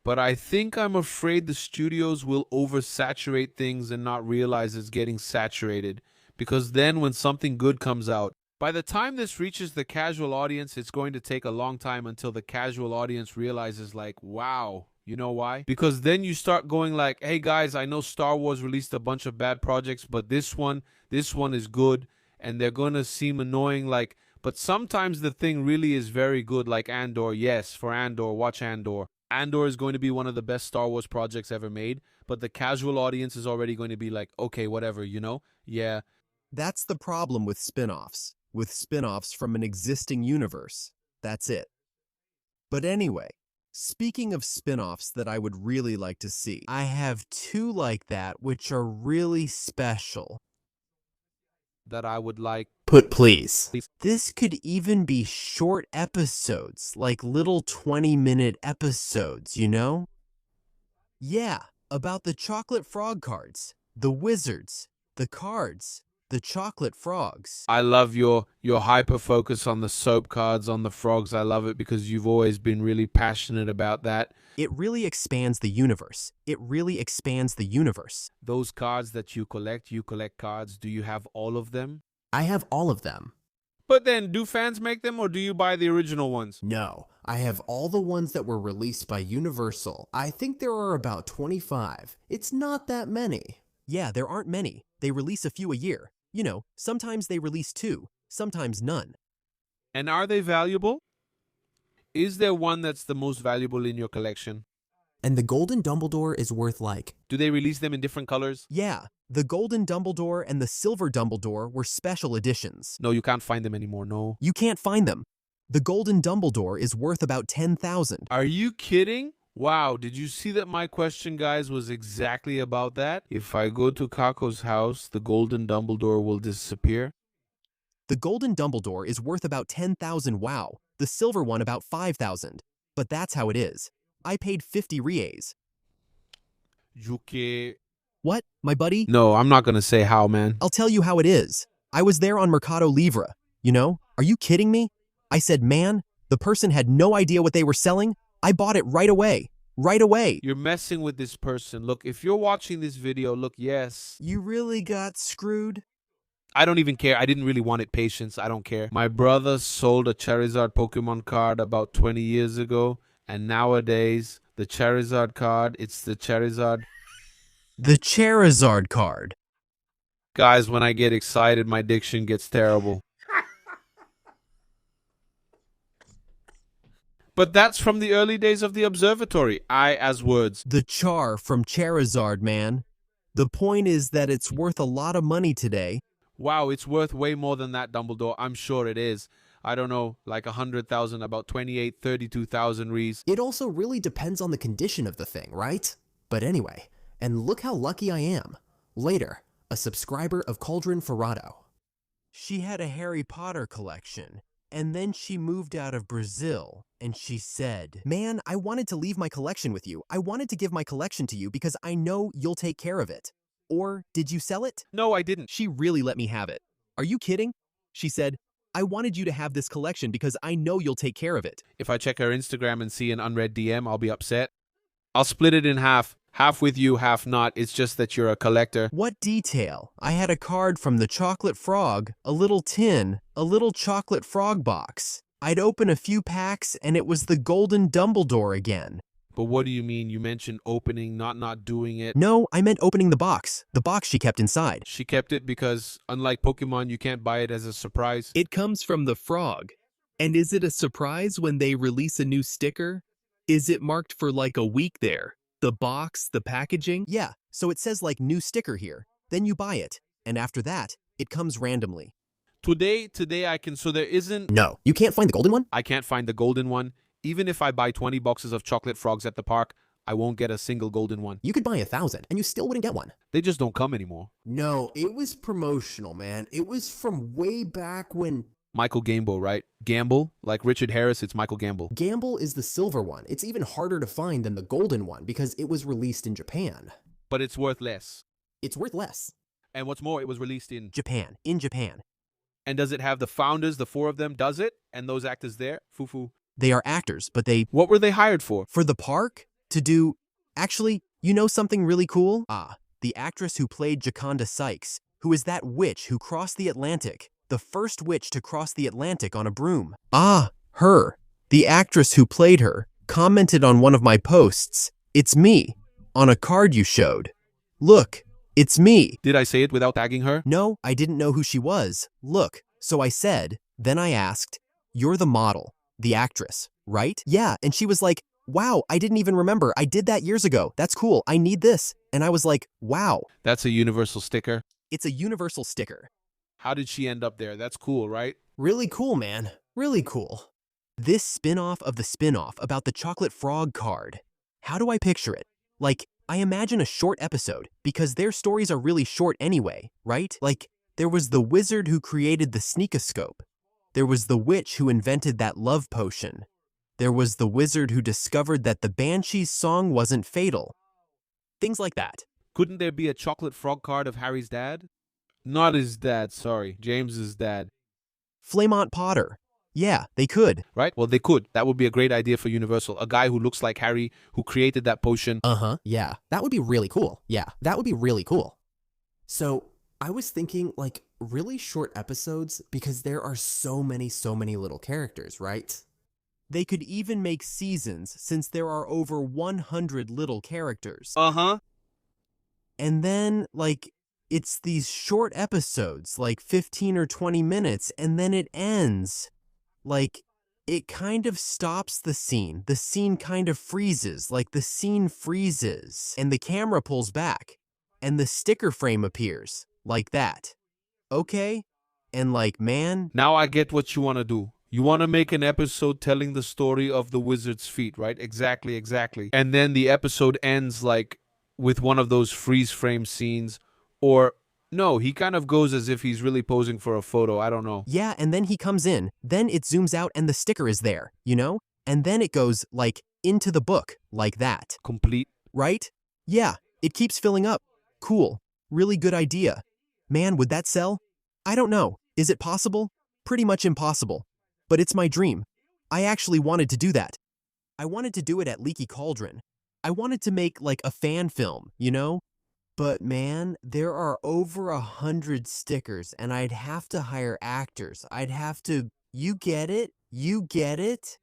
But I think I'm afraid the studios will oversaturate things and not realize it's getting saturated. Because then when something good comes out, by the time this reaches the casual audience, it's going to take a long time until the casual audience realizes, like, wow. You know why? Because then you start going like, hey guys, I know Star Wars released a bunch of bad projects, but this one is good. And they're going to seem annoying, like, but sometimes the thing really is very good, like Andor. Yes, for Andor, watch Andor. Andor is going to be one of the best Star Wars projects ever made, but the casual audience is already going to be like, okay, whatever, you know? Yeah. That's the problem with spin-offs. With spin-offs from an existing universe. That's it. But anyway, speaking of spin-offs that I would really like to see, I have two like that which are really special. That I would like. Put please. This could even be short episodes, like little 20-minute episodes, you know? Yeah, about the chocolate frog cards, the wizards, the cards, The chocolate frogs. I love your hyper focus on the soap cards, on the frogs. I love it because you've always been really passionate about that. It really expands the universe. It really expands the universe. Those cards that you collect cards. Do you have all of them? I have all of them. But then, do fans make them or do you buy the original ones? No, I have all the ones that were released by Universal. I think there are about 25. It's not that many. Yeah, there aren't many. They release a few a year. You know, sometimes they release 2, sometimes none. And are they valuable? Is there one that's the most valuable in your collection? And the Golden Dumbledore is worth like... Do they release them in different colors? Yeah, the Golden Dumbledore and the Silver Dumbledore were special editions. No, you can't find them anymore, no. You can't find them. The Golden Dumbledore is worth about 10,000. Are you kidding? Wow, did you see that my question, guys, was exactly about that? If I go to Kako's house, the Golden Dumbledore will disappear? The Golden Dumbledore is worth about 10,000 wow, the silver one about 5,000. But that's how it is. I paid 50 reais. Yuki. What, my buddy? No, I'm not gonna say how, man. I'll tell you how it is. I was there on Mercado Livre. You know? Are you kidding me? I said, man, the person had no idea what they were selling. I bought it right away. Right away. You're messing with this person. Look, if you're watching this video, look, yes. You really got screwed? I don't even care. I didn't really want it. Patience. I don't care. My brother sold a Charizard Pokemon card about 20 years ago. And nowadays, the Charizard card, it's the Charizard. The Charizard card. Guys, when I get excited, my diction gets terrible. But that's from the early days of the observatory. I as words. The char from Charizard, man. The point is that it's worth a lot of money today. Wow, it's worth way more than that, Dumbledore. I'm sure it is. I don't know, like 100,000, about 28, 32,000 rees. It also really depends on the condition of the thing, right? But anyway, and look how lucky I am. Later, a subscriber of Cauldron Ferrado. She had a Harry Potter collection, and then she moved out of Brazil, and she said, man, I wanted to leave my collection with you. I wanted to give my collection to you because I know you'll take care of it. Or did you sell it? No, I didn't. She really let me have it. Are you kidding? She said, I wanted you to have this collection because I know you'll take care of it. If I check her Instagram and see an unread DM, I'll be upset. I'll split it in half. Half with you, half not. It's just that you're a collector. What detail? I had a card from the chocolate frog, a little tin, a little chocolate frog box. I'd open a few packs and it was the Golden Dumbledore again. But what do you mean? You mentioned opening, not doing it. No, I meant opening the box she kept inside. She kept it because, unlike Pokemon, you can't buy it as a surprise. It comes from the frog. And is it a surprise when they release a new sticker? Is it marked for like a week there? The box, the packaging? Yeah, so it says like new sticker here. Then you buy it. And after that, it comes randomly. Today I can, so there isn't... No, you can't find the golden one? I can't find the golden one. Even if I buy 20 boxes of chocolate frogs at the park, I won't get a single golden one. You could buy 1,000 and you still wouldn't get one. They just don't come anymore. No, it was promotional, man. It was from way back when... Michael Gamble, right? Gamble? Like Richard Harris, it's Michael Gamble. Gamble is the silver one. It's even harder to find than the golden one because it was released in Japan. But it's worth less. It's worth less. And what's more, it was released in Japan. In Japan. And does it have the founders, the 4 of them? Does it? And those actors there? Fufu. They are actors, but they... What were they hired for? For the park? To do... Actually, you know something really cool? The actress who played Jaconda Sykes, who is that witch who crossed the Atlantic. The first witch to cross the Atlantic on a broom. Her. The actress who played her commented on one of my posts. It's me. On a card you showed. Look, it's me. Did I say it without tagging her? No, I didn't know who she was. Look, so I said, then I asked, you're the model, the actress, right? Yeah, and she was like, wow, I didn't even remember. I did that years ago. That's cool. I need this. And I was like, wow. That's a universal sticker. It's a universal sticker. How did she end up there? That's cool, right? Really cool, man. Really cool. This spin-off of the spin-off about the chocolate frog card. How do I picture it? Like, I imagine a short episode, because their stories are really short anyway, right? Like, there was the wizard who created the sneakoscope. There was the witch who invented that love potion. There was the wizard who discovered that the Banshee's song wasn't fatal. Things like that. Couldn't there be a chocolate frog card of Harry's dad? Not his dad, sorry. James's dad. Flamont Potter. Yeah, they could. Right? Well, they could. That would be a great idea for Universal. A guy who looks like Harry, who created that potion. Yeah, that would be really cool. Yeah, that would be really cool. So, I was thinking like really short episodes because there are so many little characters, right? They could even make seasons since there are over 100 little characters. Uh-huh. And then, like, it's these short episodes, like 15 or 20 minutes, and then it ends. Like, it kind of stops the scene. The scene kind of freezes, like the scene freezes, and the camera pulls back, and the sticker frame appears, like that. Okay? And like, man, Now I get what you want to do. You want to make an episode telling the story of the wizard's feet, right? Exactly. And then the episode ends like with one of those freeze frame scenes. Or, no, he kind of goes as if he's really posing for a photo. I don't know. yeah, and then he comes in, then it zooms out and the sticker is there, you know? And then it goes, like, into the book, like that. Complete. Right? Yeah, it keeps filling up. Cool. Really good idea. Man, would that sell? I don't know. Is it possible? Pretty much impossible. But it's my dream. I actually wanted to do that. I wanted to do it at Leaky Cauldron. I wanted to make, like, a fan film, you know? But man, there are over 100 stickers, and I'd have to hire actors. I'd have to... You get it? You get it?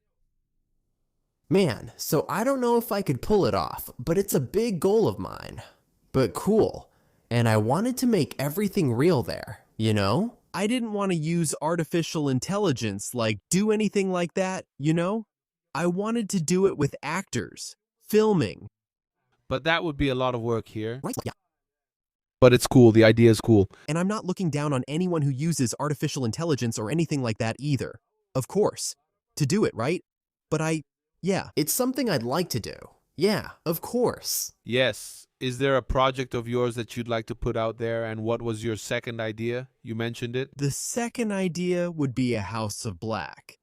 Man, so I don't know if I could pull it off, but it's a big goal of mine. But cool. And I wanted to make everything real there, you know? I didn't want to use artificial intelligence, like do anything like that, you know? I wanted to do it with actors, filming. But that would be a lot of work here. Right? Yeah. But it's cool. The idea is cool. And I'm not looking down on anyone who uses artificial intelligence or anything like that either. Of course. To do it, right? But yeah. It's something I'd like to do. Yeah, of course. Yes. Is there a project of yours that you'd like to put out there? And what was your second idea? You mentioned it. The second idea would be a House of Black.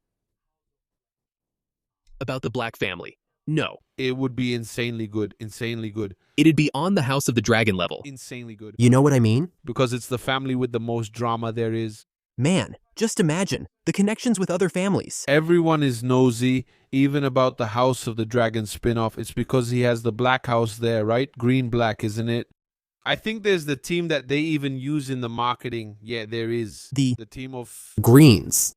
About the Black family. No. It would be insanely good. Insanely good. It'd be on the House of the Dragon level. Insanely good. You know what I mean? Because it's the family with the most drama there is. Man, just imagine the connections with other families. Everyone is nosy, even about the House of the Dragon spin-off. It's because he has the Black House there, right? Green Black, isn't it? I think there's the team that they even use in the marketing. Yeah, there is. The team of... Greens.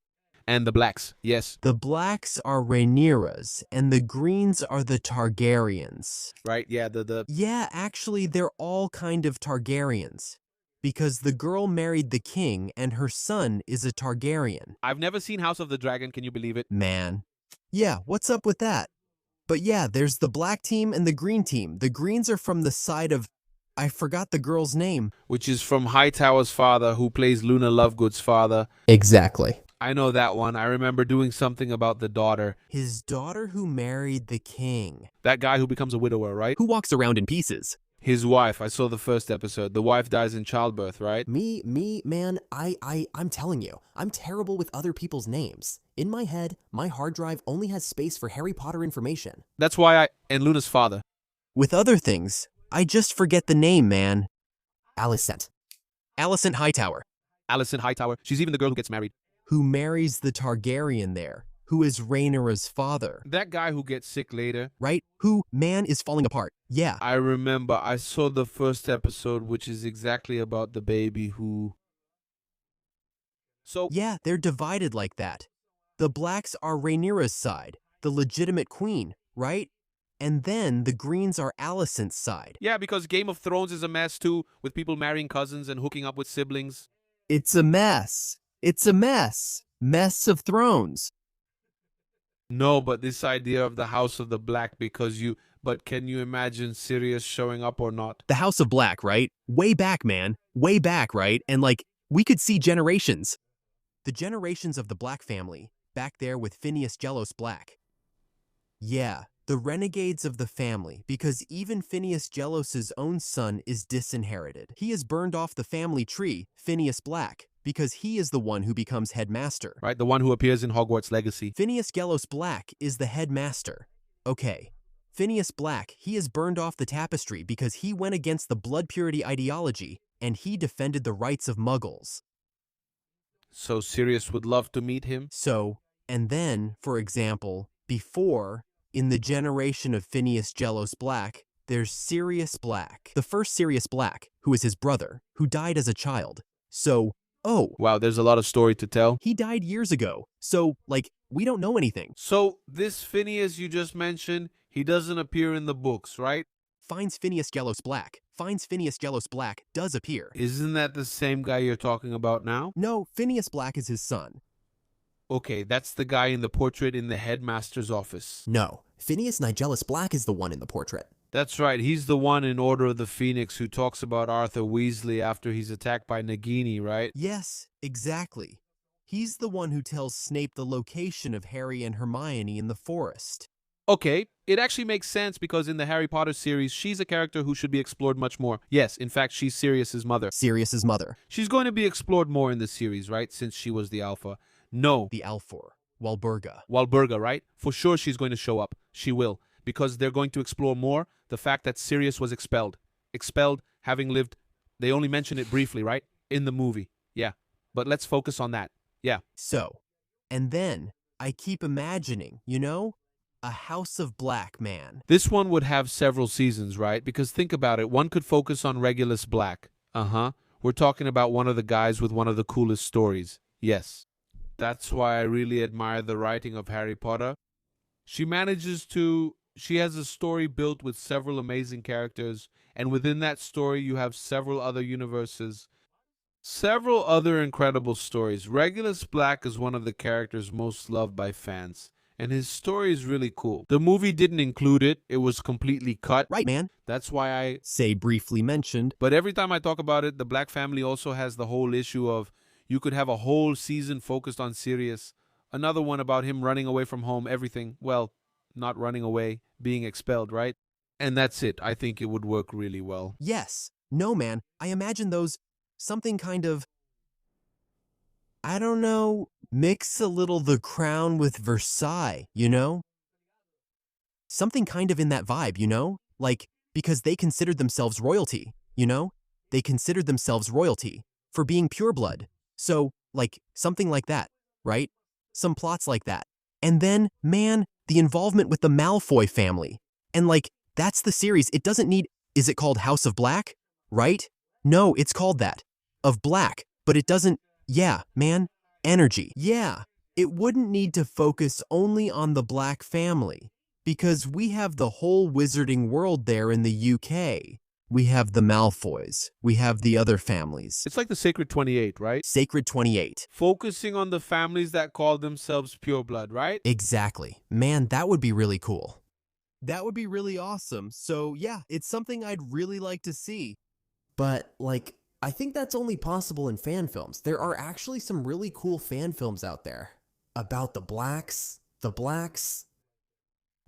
And the Blacks, yes. The Blacks are Rhaenyras, and the Greens are the Targaryens. Right, yeah, Yeah, actually, they're all kind of Targaryens. Because the girl married the king, and her son is a Targaryen. I've never seen House of the Dragon, can you believe it? Man. Yeah, what's up with that? But yeah, there's the black team and the green team. The Greens are from the side of... I forgot the girl's name. Which is from Hightower's father, who plays Luna Lovegood's father. Exactly. I know that one. I remember doing something about the daughter. His daughter who married the king. That guy who becomes a widower, right? Who walks around in pieces. His wife. I saw the first episode. The wife dies in childbirth, right? Man, I'm telling you, I'm terrible with other people's names. In my head, my hard drive only has space for Harry Potter information. That's why and Luna's father. With other things, I just forget the name, man. Alicent. Alicent Hightower. Alicent Hightower. She's even the girl who gets married. Who marries the Targaryen there, who is Rhaenyra's father. That guy who gets sick later. Right? Who, man, is falling apart. Yeah. I remember. I saw the first episode, which is exactly about the baby who... So... Yeah, they're divided like that. The Blacks are Rhaenyra's side, the legitimate queen, right? And then the Greens are Alicent's side. Yeah, because Game of Thrones is a mess too, with people marrying cousins and hooking up with siblings. It's a mess. It's a mess. Mess of Thrones. No, but this idea of the House of the Black, but can you imagine Sirius showing up or not? The House of Black, right? Way back, man. Way back, right? And like, we could see generations. The generations of the Black family, back there with Phineas Gelos Black. Yeah, the renegades of the family, because even Phineas Gelos's own son is disinherited. He is burned off the family tree, Phineas Black, because he is the one who becomes headmaster. Right, the one who appears in Hogwarts Legacy. Phineas Gelos Black is the headmaster. Okay, Phineas Black, he is burned off the tapestry because he went against the blood purity ideology, and he defended the rights of Muggles. So Sirius would love to meet him? So, and then, for example, before, in the generation of Phineas Jellos Black, there's Sirius Black, the first Sirius Black, who is his brother, who died as a child. So, oh, Wow, there's a lot of story to tell. he died years ago. So, like, we don't know anything. So this Phineas you just mentioned, he doesn't appear in the books, right? Finds Phineas Jellos Black. Finds Phineas Jellos Black does appear. Isn't that the same guy you're talking about now? No, Phineas Black is his son. Okay, that's the guy in the portrait in the headmaster's office. No, Phineas Nigellus Black is the one in the portrait. That's right, he's the one in Order of the Phoenix who talks about Arthur Weasley after he's attacked by Nagini, right? Yes, exactly. He's the one who tells Snape the location of Harry and Hermione in the forest. Okay, it actually makes sense because in the Harry Potter series, she's a character who should be explored much more. Yes, in fact, she's Sirius's mother. Sirius's mother. She's going to be explored more in the series, right? Since she was the Alpha. No. The Alfor. Walburga. Walburga, right? For sure she's going to show up. She will. Because they're going to explore more the fact that Sirius was expelled. Expelled, having lived, they only mention it briefly, right? In the movie. Yeah. But let's focus on that. Yeah. So, and then I keep imagining, you know, a House of Black man. This one would have several seasons, right? Because think about it. One could focus on Regulus Black. Uh-huh. We're talking about one of the guys with one of the coolest stories. Yes. That's why I really admire the writing of Harry Potter. She has a story built with several amazing characters, and within that story you have several other universes, several other incredible stories. Regulus Black is one of the characters most loved by fans, and his story is really cool. The movie didn't include it. It was completely cut. Right, man. That's why I say briefly mentioned. But every time I talk about it, the Black family also has the whole issue of you could have a whole season focused on Sirius. Another one about him running away from home, everything. Well, not running away, being expelled, right? And that's it. I think it would work really well. Yes. No, man. I imagine those something kind of, I don't know, mix a little The Crown with Versailles, you know? Something kind of in that vibe, you know? Like, because they considered themselves royalty, you know? They considered themselves royalty for being pureblood. So, like, something like that, right? Some plots like that. And then, man, the involvement with the Malfoy family. And, like, that's the series. It doesn't need, is it called House of Black? Right? No, it's called that. Of Black. But it doesn't, yeah, man, energy. Yeah, it wouldn't need to focus only on the Black family. Because we have the whole wizarding world there in the UK. We have the Malfoys. We have the other families. It's like the Sacred 28, right? Sacred 28. Focusing on the families that call themselves pureblood, right? Exactly. Man, that would be really cool. That would be really awesome. So, yeah, it's something I'd really like to see. But, like, I think that's only possible in fan films. There are actually some really cool fan films out there about the Blacks.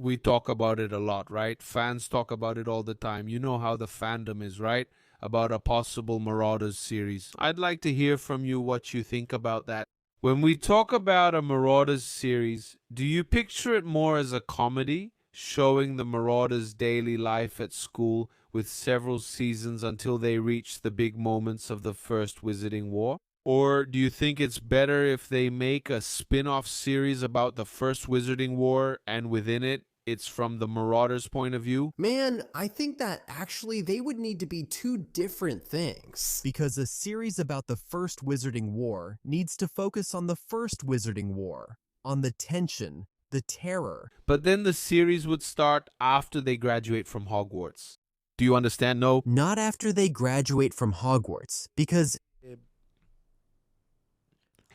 We talk about it a lot, right? Fans talk about it all the time. You know how the fandom is, right? About a possible Marauders series. I'd like to hear from you what you think about that. When we talk about a Marauders series, do you picture it more as a comedy, showing the Marauders' daily life at school with several seasons until they reach the big moments of the First Wizarding War? Or do you think it's better if they make a spin-off series about the First Wizarding War and within it, it's from the Marauders' point of view? Man, I think that actually they would need to be two different things. Because a series about the First Wizarding War needs to focus on the First Wizarding War, on the tension, the terror. But then the series would start after they graduate from Hogwarts. Do you understand? No? Not after they graduate from Hogwarts, because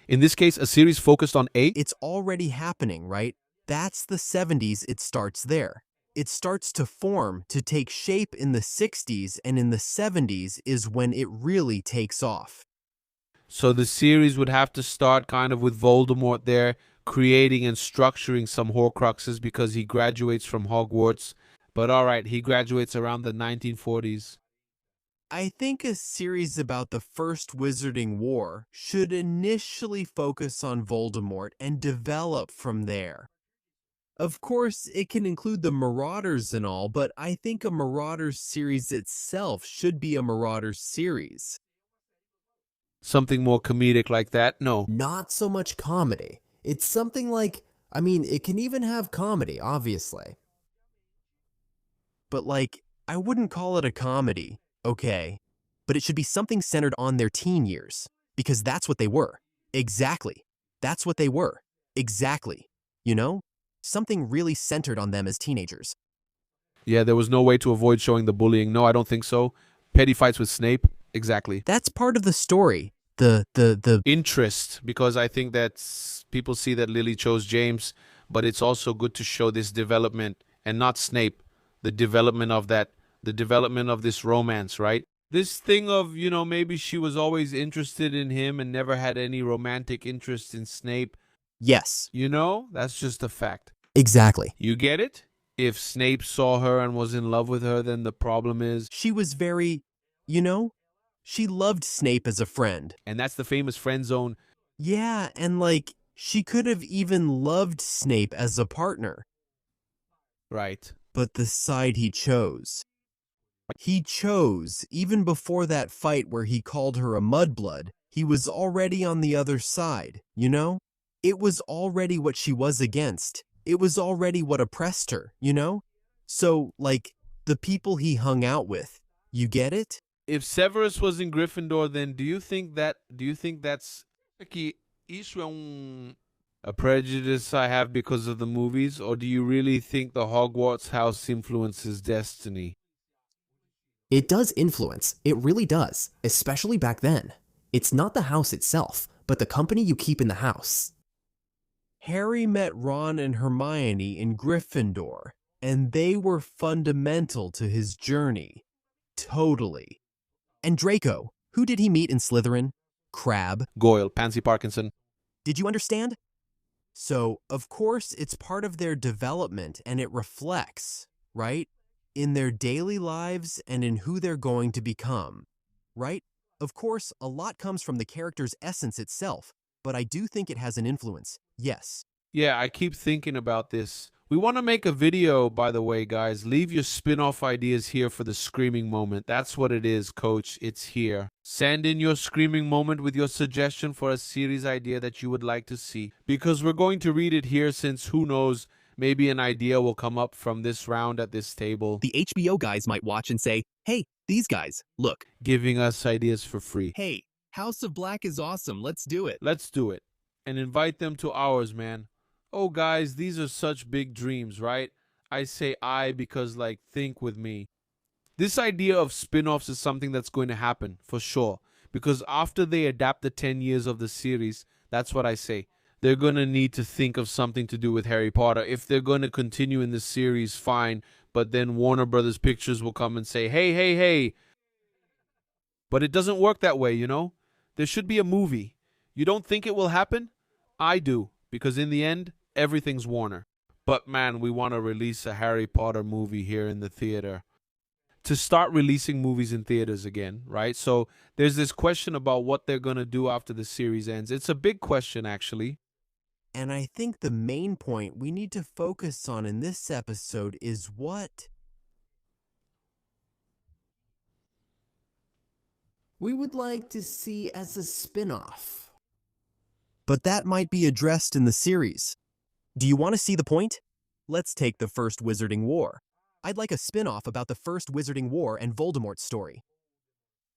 in this case, a series focused on it's already happening, right? That's the 70s, it starts there. It starts to form, to take shape in the 60s, and in the 70s is when it really takes off. So the series would have to start kind of with Voldemort there, creating and structuring some Horcruxes because he graduates from Hogwarts. But alright, he graduates around the 1940s. I think a series about the First Wizarding War should initially focus on Voldemort and develop from there. Of course, it can include the Marauders and all, but I think a Marauders series itself should be a Marauders series. Something more comedic like that? No. Not so much comedy. It's something like, I mean, it can even have comedy, obviously. But like, I wouldn't call it a comedy, okay? But it should be something centered on their teen years, because that's what they were. Exactly. That's what they were. Exactly. You know? Something really centered on them as teenagers. Yeah, there was no way to avoid showing the bullying. No, I don't think so. Petty fights with Snape? Exactly. That's part of the story. The Interest, because I think that people see that Lily chose James, but it's also good to show this development and not Snape, the development of this romance, right? This thing of, maybe she was always interested in him and never had any romantic interest in Snape. Yes. That's just a fact. Exactly. You get it? If Snape saw her and was in love with her, then the problem is... She was very, she loved Snape as a friend. And that's the famous friend zone. Yeah, and like, she could have even loved Snape as a partner. Right. But the side he chose, even before that fight where he called her a mudblood, he was already on the other side, It was already what she was against. It was already what oppressed her, So, like, the people he hung out with, you get it? If Severus was in Gryffindor, then do you think that's que isso é a prejudice I have because of the movies, or do you really think the Hogwarts house influences destiny? It does influence. It really does, especially back then. It's not the house itself, but the company you keep in the house. Harry met Ron and Hermione in Gryffindor, and they were fundamental to his journey. Totally. And Draco, who did he meet in Slytherin? Crabbe. Goyle, Pansy Parkinson. Did you understand? So, of course, it's part of their development and it reflects, right? In their daily lives and in who they're going to become, right? Of course, a lot comes from the character's essence itself, but I do think it has an influence, yes. Yeah, I keep thinking about this. We want to make a video, by the way, guys. Leave your spin-off ideas here for the screaming moment. That's what it is, coach. It's here. Send in your screaming moment with your suggestion for a series idea that you would like to see. Because we're going to read it here since who knows, maybe an idea will come up from this round at this table. The HBO guys might watch and say, hey, these guys, look. Giving us ideas for free. Hey, House of Black is awesome. Let's do it. Let's do it. And invite them to ours, man. Oh, guys, these are such big dreams, right? I say I because, think with me. This idea of spin-offs is something that's going to happen, for sure. Because after they adapt the 10 years of the series, that's what I say. They're going to need to think of something to do with Harry Potter. If they're going to continue in the series, fine. But then Warner Brothers Pictures will come and say, hey. But it doesn't work that way, There should be a movie. You don't think it will happen? I do. Because in the end, everything's Warner. But man, we want to release a Harry Potter movie here in the theater. To start releasing movies in theaters again, right? So there's this question about what they're going to do after the series ends. It's a big question, actually. And I think the main point we need to focus on in this episode is what we would like to see as a spin-off. But that might be addressed in the series. Do you want to see the point? Let's take the First Wizarding War. I'd like a spin-off about the First Wizarding War and Voldemort's story.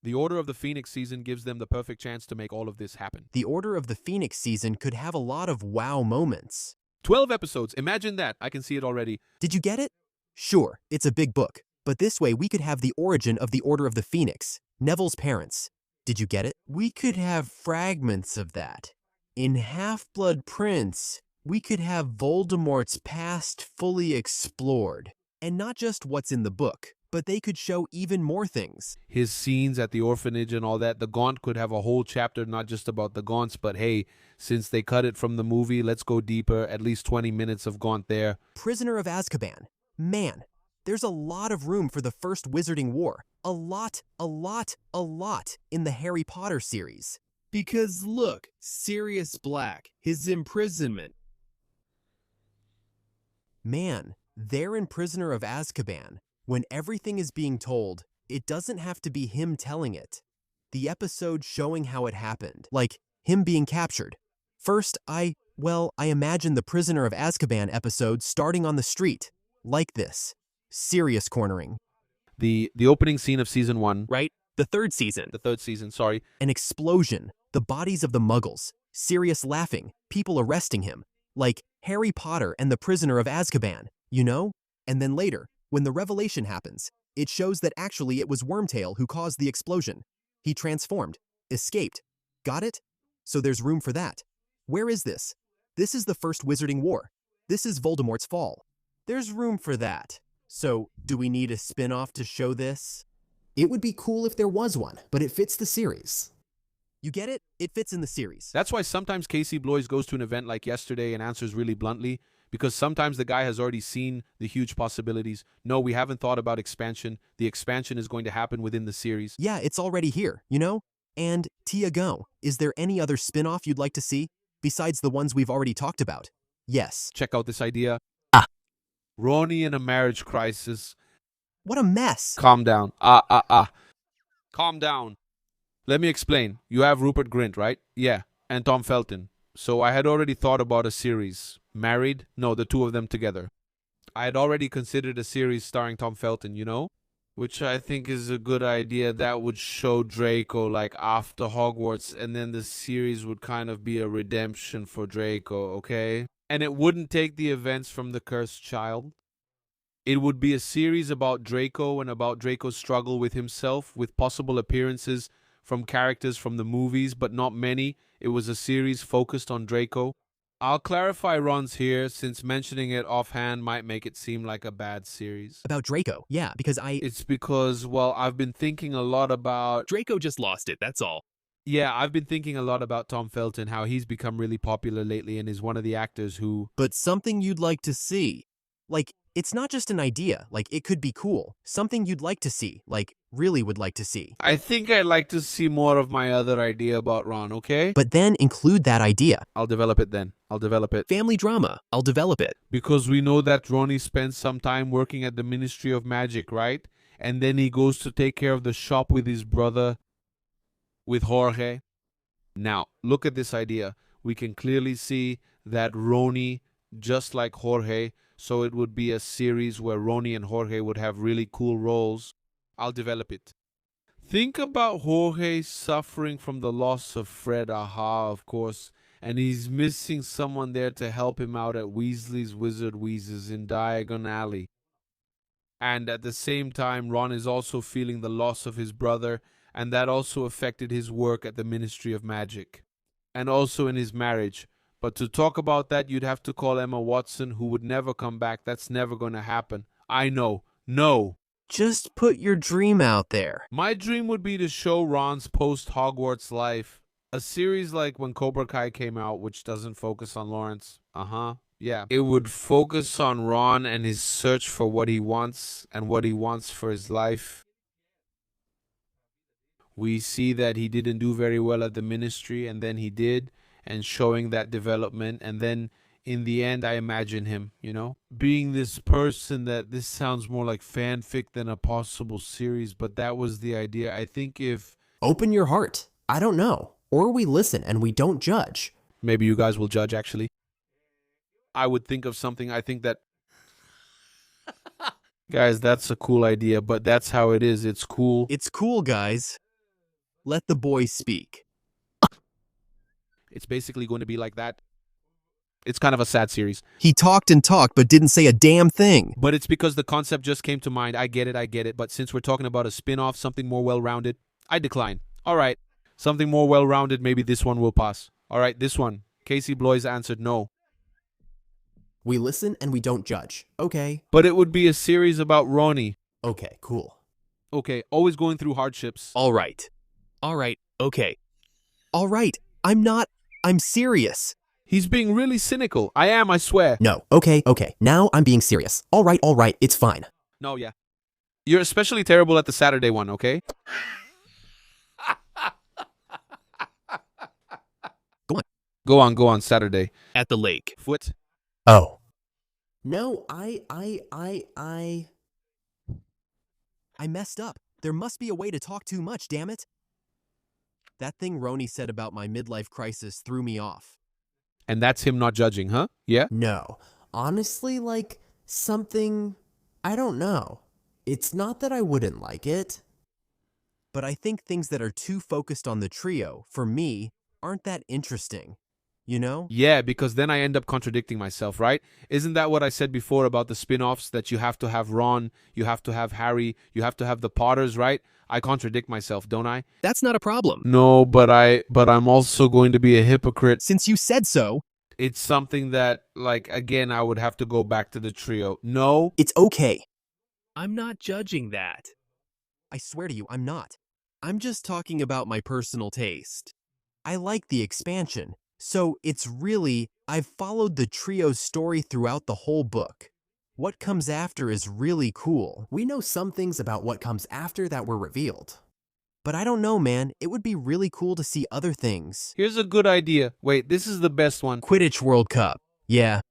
The Order of the Phoenix season gives them the perfect chance to make all of this happen. The Order of the Phoenix season could have a lot of wow moments. 12 episodes. Imagine that. I can see it already. Did you get it? Sure, it's a big book. But this way we could have the origin of the Order of the Phoenix, Neville's parents. Did you get it? We could have fragments of that. In Half-Blood Prince, we could have Voldemort's past fully explored. And not just what's in the book, but they could show even more things. His scenes at the orphanage and all that. The Gaunt could have a whole chapter, not just about the Gaunts, but hey, since they cut it from the movie, let's go deeper. At least 20 minutes of Gaunt there. Prisoner of Azkaban. Man, there's a lot of room for the First Wizarding War. A lot in the Harry Potter series. Because look, Sirius Black, his imprisonment. Man, they're in Prisoner of Azkaban. When everything is being told, it doesn't have to be him telling it. The episode showing how it happened, like him being captured. First, I imagine the Prisoner of Azkaban episode starting on the street, like this. Serious cornering. The opening scene of season 1, Right? The third season. the third season, sorry. An explosion, the bodies of the muggles, Sirius laughing, people arresting him, like Harry Potter and the Prisoner of Azkaban, you know? And then later, when the revelation happens, it shows that actually it was Wormtail who caused the explosion. He transformed, escaped. Got it? So there's room for that. Where is this? This is the First Wizarding War. This is Voldemort's fall. There's room for that. So, do we need a spin-off to show this? It would be cool if there was one, but it fits the series. You get it? It fits in the series. That's why sometimes Casey Bloys goes to an event like yesterday and answers really bluntly, because sometimes the guy has already seen the huge possibilities. No, we haven't thought about expansion. The expansion is going to happen within the series. Yeah, it's already here, you know? And, Tia Go, is there any other spin-off you'd like to see, besides the ones we've already talked about? Yes. Check out this idea. Ronnie in a marriage crisis. What a mess! Calm down. Calm down. Let me explain. You have Rupert Grint, right? Yeah. And Tom Felton. So I had already thought about a series. Married? No, the two of them together. I had already considered a series starring Tom Felton, you know? Which I think is a good idea. That would show Draco like after Hogwarts, and then the series would kind of be a redemption for Draco, okay? And it wouldn't take the events from The Cursed Child. It would be a series about Draco and about Draco's struggle with himself, with possible appearances from characters from the movies, but not many. It was a series focused on Draco. I'll clarify Ron's here, since mentioning it offhand might make it seem like a bad series. About Draco, yeah, because It's because, well, I've been thinking a lot about... Draco just lost it, that's all. Yeah, I've been thinking a lot about Tom Felton, how he's become really popular lately and is one of the actors who... But something you'd like to see. Like, it's not just an idea, like, it could be cool. Something you'd like to see, like, really would like to see. I think I'd like to see more of my other idea about Ron, okay? But then include that idea. I'll develop it then. I'll develop it. Family drama, I'll develop it. Because we know that Ronnie spends some time working at the Ministry of Magic, right? And then he goes to take care of the shop with his brother, with Jorge. Now, look at this idea. We can clearly see that Ronnie, just like Jorge, so it would be a series where Ronnie and Jorge would have really cool roles. I'll develop it. Think about Jorge suffering from the loss of Fred, of course, and he's missing someone there to help him out at Weasley's Wizard Wheezes in Diagon Alley. And at the same time, Ron is also feeling the loss of his brother, and that also affected his work at the Ministry of Magic, and also in his marriage. But to talk about that, you'd have to call Emma Watson, who would never come back. That's never going to happen. I know. No. Just put your dream out there. My dream would be to show Ron's post-Hogwarts life. A series like when Cobra Kai came out, which doesn't focus on Lawrence. Yeah. It would focus on Ron and his search for what he wants and what he wants for his life. We see that he didn't do very well at the ministry, and then he did, and showing that development. And then in the end, I imagine him, you know, being this person that this sounds more like fanfic than a possible series, but that was the idea. I think if... Open your heart. I don't know. Or we listen and we don't judge. Maybe you guys will judge, actually. I would think of something. I think that... Guys, that's a cool idea, but that's how it is. It's cool. It's cool, guys. Let the boy speak. It's basically going to be like that. It's kind of a sad series. He talked and talked, but didn't say a damn thing. But it's because the concept just came to mind. I get it. But since we're talking about a spin-off, something more well-rounded, I decline. All right. Something more well-rounded, maybe this one will pass. All right, this one. Casey Bloys answered no. We listen and we don't judge. Okay. But it would be a series about Ronnie. Okay, cool. Okay, always going through hardships. All right, okay. All right, I'm serious. He's being really cynical. I am, I swear. No, okay. Now I'm being serious. All right, it's fine. No, yeah. You're especially terrible at the Saturday one, okay? Go on, Saturday. At the lake. Foot. Oh. No, I messed up. There must be a way to talk too much, damn it. That thing Roni said about my midlife crisis threw me off. And that's him not judging, huh? Yeah? No. Honestly, like, something... I don't know. It's not that I wouldn't like it. But I think things that are too focused on the trio, for me, aren't that interesting. You know? Yeah, because then I end up contradicting myself, right? Isn't that what I said before about the spin-offs, that you have to have Ron, you have to have Harry, you have to have the Potters, right? I contradict myself, don't I? That's not a problem. No, but I'm also going to be a hypocrite. Since you said so, It's something that, like, again, I would have to go back to the trio. No, it's okay. I'm not judging that. I swear to you, I'm not. I'm just talking about my personal taste. I like the expansion, so it's really, I've followed the trio's story throughout the whole book. What comes after is really cool, We know some things about what comes after that were revealed. but I don't know, man. It would be really cool to see other things. here's a good idea. Wait, this is the best one. Quidditch World Cup. Yeah,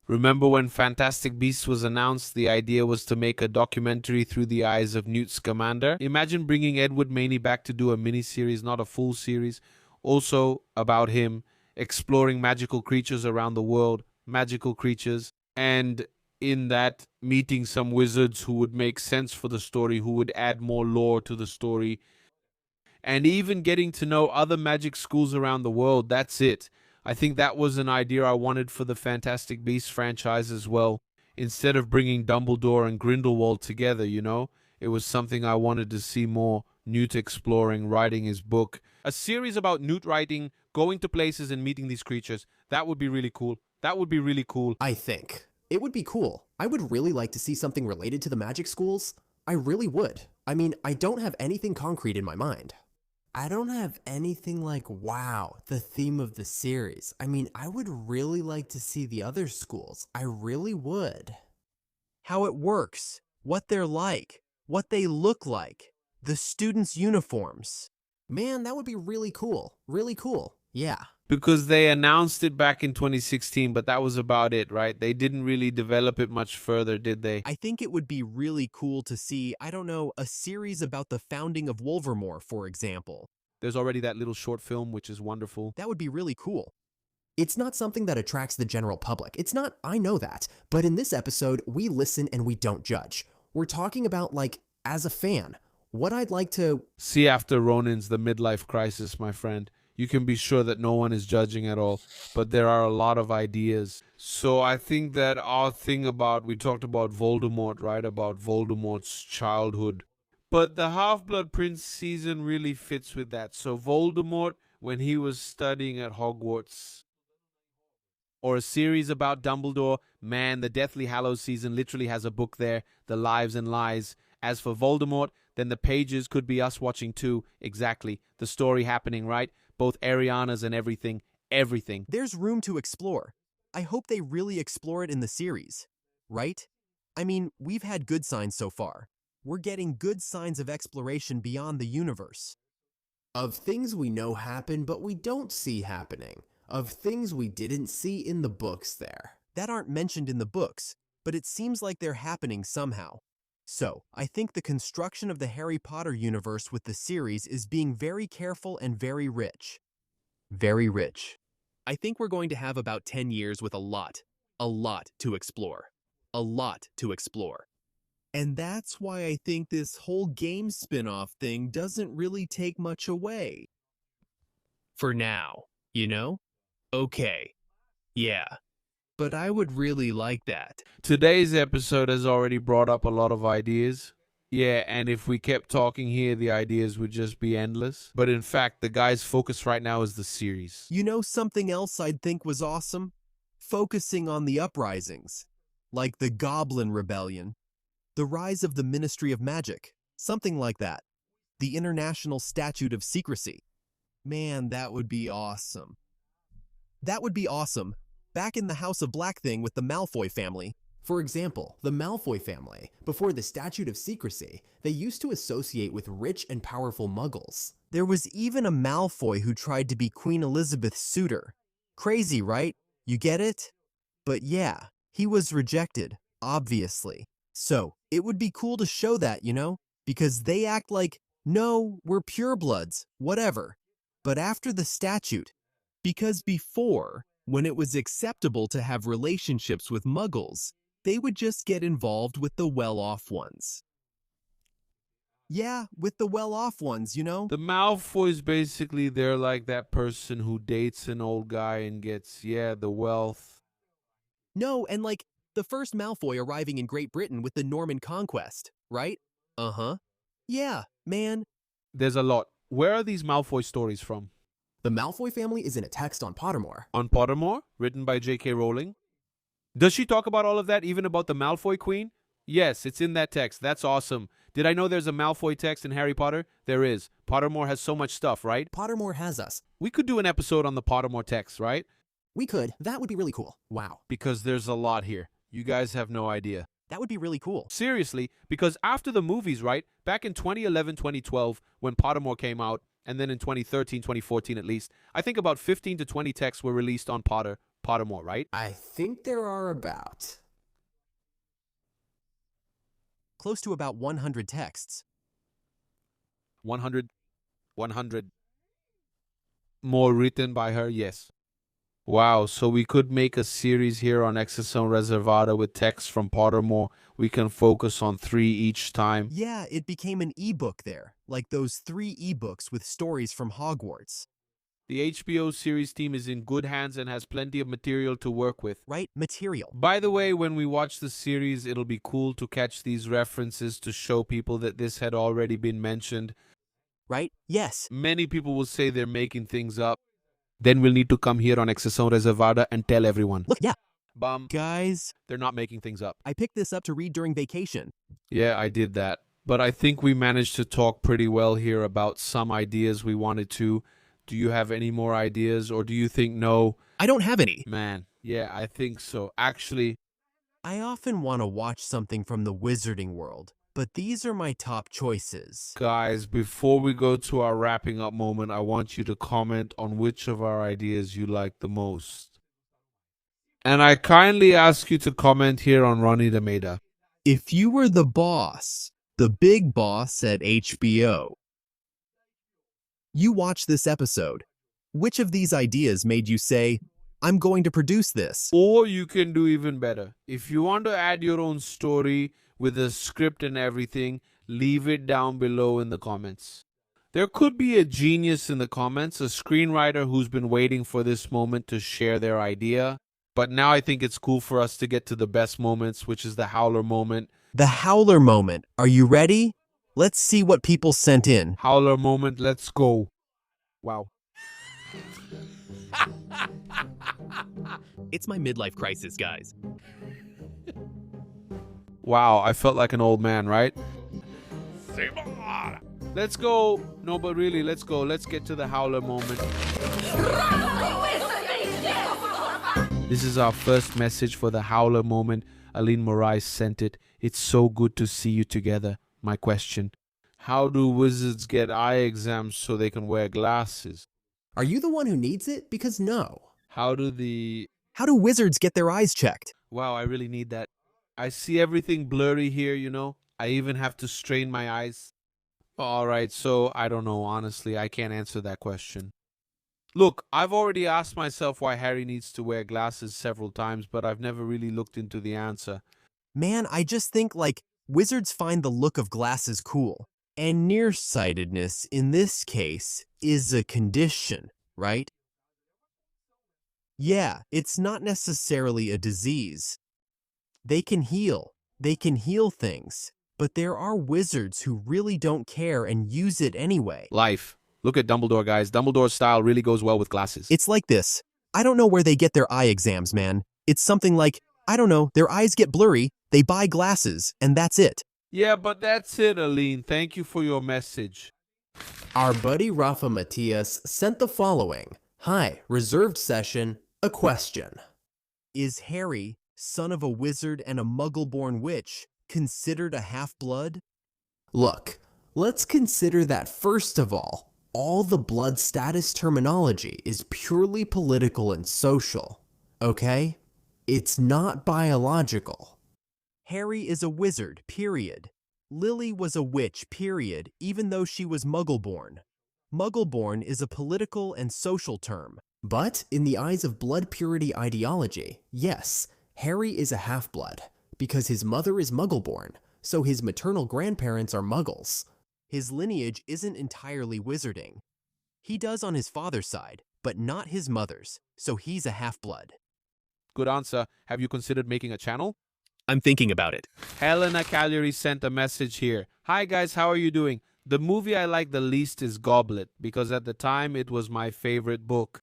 Remember when Fantastic Beasts was announced, the idea was to make a documentary through the eyes of Newt Scamander? Imagine bringing Edward Maney back to do a mini-series, not a full series, also about him exploring magical creatures around the world, magical creatures, and in that meeting some wizards who would make sense for the story, who would add more lore to the story, and even getting to know other magic schools around the world. That's it. I think that was an idea I wanted for the Fantastic Beasts franchise as well. Instead of bringing Dumbledore and Grindelwald together, you know, it was something I wanted to see more. Newt exploring, writing his book. A series about Newt writing, going to places and meeting these creatures. That would be really cool. That would be really cool. I think. It would be cool. I would really like to see something related to the magic schools. I really would. I mean, I don't have anything concrete in my mind. I don't have anything like, wow, the theme of the series. I mean, I would really like to see the other schools. I really would. how it works, what they're like, what they look like, the students' uniforms. Man, that would be really cool. Really cool. Yeah. Because they announced it back in 2016, but that was about it, right? They didn't really develop it much further, did they? I think it would be really cool to see, I don't know, a series about the founding of Wolvermore, for example. There's already that little short film, which is wonderful. That would be really cool. It's not something that attracts the general public. It's not, I know that. But in this episode, we listen and we don't judge. We're talking about, like, as a fan, what I'd like to... See after Ronin's The Midlife Crisis, my friend. You can be sure that no one is judging at all, but there are a lot of ideas. So I think that our thing about, we talked about Voldemort, right? About Voldemort's childhood. But the Half-Blood Prince season really fits with that. So Voldemort, when he was studying at Hogwarts, or a series about Dumbledore, man, the Deathly Hallows season literally has a book there, The Lives and Lies. As for Voldemort, then the pages could be us watching too, exactly. The story happening, right? Both Ariana's and everything. There's room to explore. I hope they really explore it in the series, right? I mean, we've had good signs so far. We're getting good signs of exploration beyond the universe. Of things we know happen but we don't see happening. Of things we didn't see in the books there. That aren't mentioned in the books, but it seems like they're happening somehow. So, I think the construction of the Harry Potter universe with the series is being very careful and very rich. Very rich. I think we're going to have about 10 years with a lot to explore. A lot to explore. And that's why I think this whole game spin-off thing doesn't really take much away. For now, you know? Okay. Yeah. But I would really like that. Today's episode has already brought up a lot of ideas. Yeah, and if we kept talking here, the ideas would just be endless. But in fact, the guy's focus right now is the series. You know something else I'd think was awesome? Focusing on the uprisings. Like the Goblin Rebellion. The rise of the Ministry of Magic. Something like that. The International Statute of Secrecy. Man, that would be awesome. That would be awesome. Back in the House of Black thing with the Malfoy family. For example, the Malfoy family, before the Statute of Secrecy, they used to associate with rich and powerful muggles. There was even a Malfoy who tried to be Queen Elizabeth's suitor. Crazy, right? You get it? But yeah, he was rejected, obviously. So, it would be cool to show that, you know? Because they act like No, we're purebloods, whatever. But after the statute, Because before, when it was acceptable to have relationships with muggles, they would just get involved with the well-off ones. yeah, with the well-off ones, you know? The Malfoys, basically, they're like that person who dates an old guy and gets, yeah, the wealth. No, and like the first Malfoy arriving in Great Britain with the Norman Conquest, right? Uh-huh. Yeah, man. There's a lot. Where are these Malfoy stories from? The Malfoy family is in a text on Pottermore. On Pottermore, written by J.K. Rowling. Does she talk about all of that, even about the Malfoy Queen? Yes, it's in that text. That's awesome. Did I know there's a Malfoy text in Harry Potter? There is. Pottermore has so much stuff, right? Pottermore has us. We could do an episode on the Pottermore text, right? We could. That would be really cool. Wow. Because there's a lot here. You guys have no idea. That would be really cool. Seriously, because after the movies, right, back in 2011, 2012, when Pottermore came out, and then in 2013, 2014 at least, I think about 15 to 20 texts were released on Pottermore, right? I think there are about... Close to about 100 texts. 100 more written by her, yes. Wow, so we could make a series here on Seção Reservada with texts from Pottermore. We can focus on 3 each time. Yeah, it became an ebook there, like those 3 ebooks with stories from Hogwarts. The HBO series team is in good hands and has plenty of material to work with. Right? Material. By the way, when we watch the series, it'll be cool to catch these references to show people that this had already been mentioned. Right? Yes. Many people will say they're making things up. Then we'll need to come here on Seção Reservada and tell everyone. Look, yeah. Bum, Guys, they're not making things up. I picked this up to read during vacation. Yeah, I did that. But I think we managed to talk pretty well here about some ideas we wanted to. Do you have any more ideas, or do you think no? I don't have any. Man, yeah, I think so. Actually, I often want to watch something from the wizarding world, but these are my top choices. guys, before we go to our wrapping up moment, I want you to comment on which of our ideas you like the most. And I kindly ask you to comment here on Ronnie the Maida. If you were the boss, the big boss at HBO, you watched this episode. Which of these ideas made you say, I'm going to produce this? Or you can do even better. If you want to add your own story with a script and everything, leave it down below in the comments. There could be a genius in the comments, a screenwriter who's been waiting for this moment to share their idea. But now I think it's cool for us to get to the best moments, which is the Howler moment. The Howler moment. Are you ready? Let's see what people sent in. Howler moment, let's go. Wow. It's my midlife crisis, guys. Wow, I felt like an old man, right? Let's go. No, but really, let's go. Let's get to the Howler moment. This is our first message for the Howler moment. Aline Moraes sent it. It's so good to see you together. My question: how do wizards get eye exams so they can wear glasses? Are you the one who needs it? Because no. How do wizards get their eyes checked? Wow, I really need that. I see everything blurry here, you know? I even have to strain my eyes. Alright, so I don't know, honestly. I can't answer that question. Look, I've already asked myself why Harry needs to wear glasses several times, but I've never really looked into the answer. Man, I just think, like, wizards find the look of glasses cool. And nearsightedness, in this case, is a condition, right? Yeah, it's not necessarily a disease. They can heal things, but there are wizards who really don't care and use it anyway. Life. Look at Dumbledore, guys. Dumbledore's style really goes well with glasses. It's like this. I don't know where they get their eye exams, man. It's something like, I don't know, their eyes get blurry, they buy glasses, and that's it. Yeah, but that's it, Aline. Thank you for your message. Our buddy Rafa Matias sent the following. Hi, reserved session, a question. Is Harry, son of a wizard and a muggle-born witch, considered a half-blood? Look, let's consider that first of all the blood status terminology is purely political and social, okay? It's not biological. Harry is a wizard, period. Lily was a witch, period, even though she was Muggle-born. Muggle-born is a political and social term. But in the eyes of blood purity ideology, yes, Harry is a half-blood, because his mother is Muggle-born, so his maternal grandparents are Muggles. His lineage isn't entirely wizarding. He does on his father's side, but not his mother's, so he's a half-blood. Good answer. Have you considered making a channel? I'm thinking about it. Helena Cagliari sent a message here. Hi guys, how are you doing? The movie I like the least is Goblet, because at the time it was my favorite book.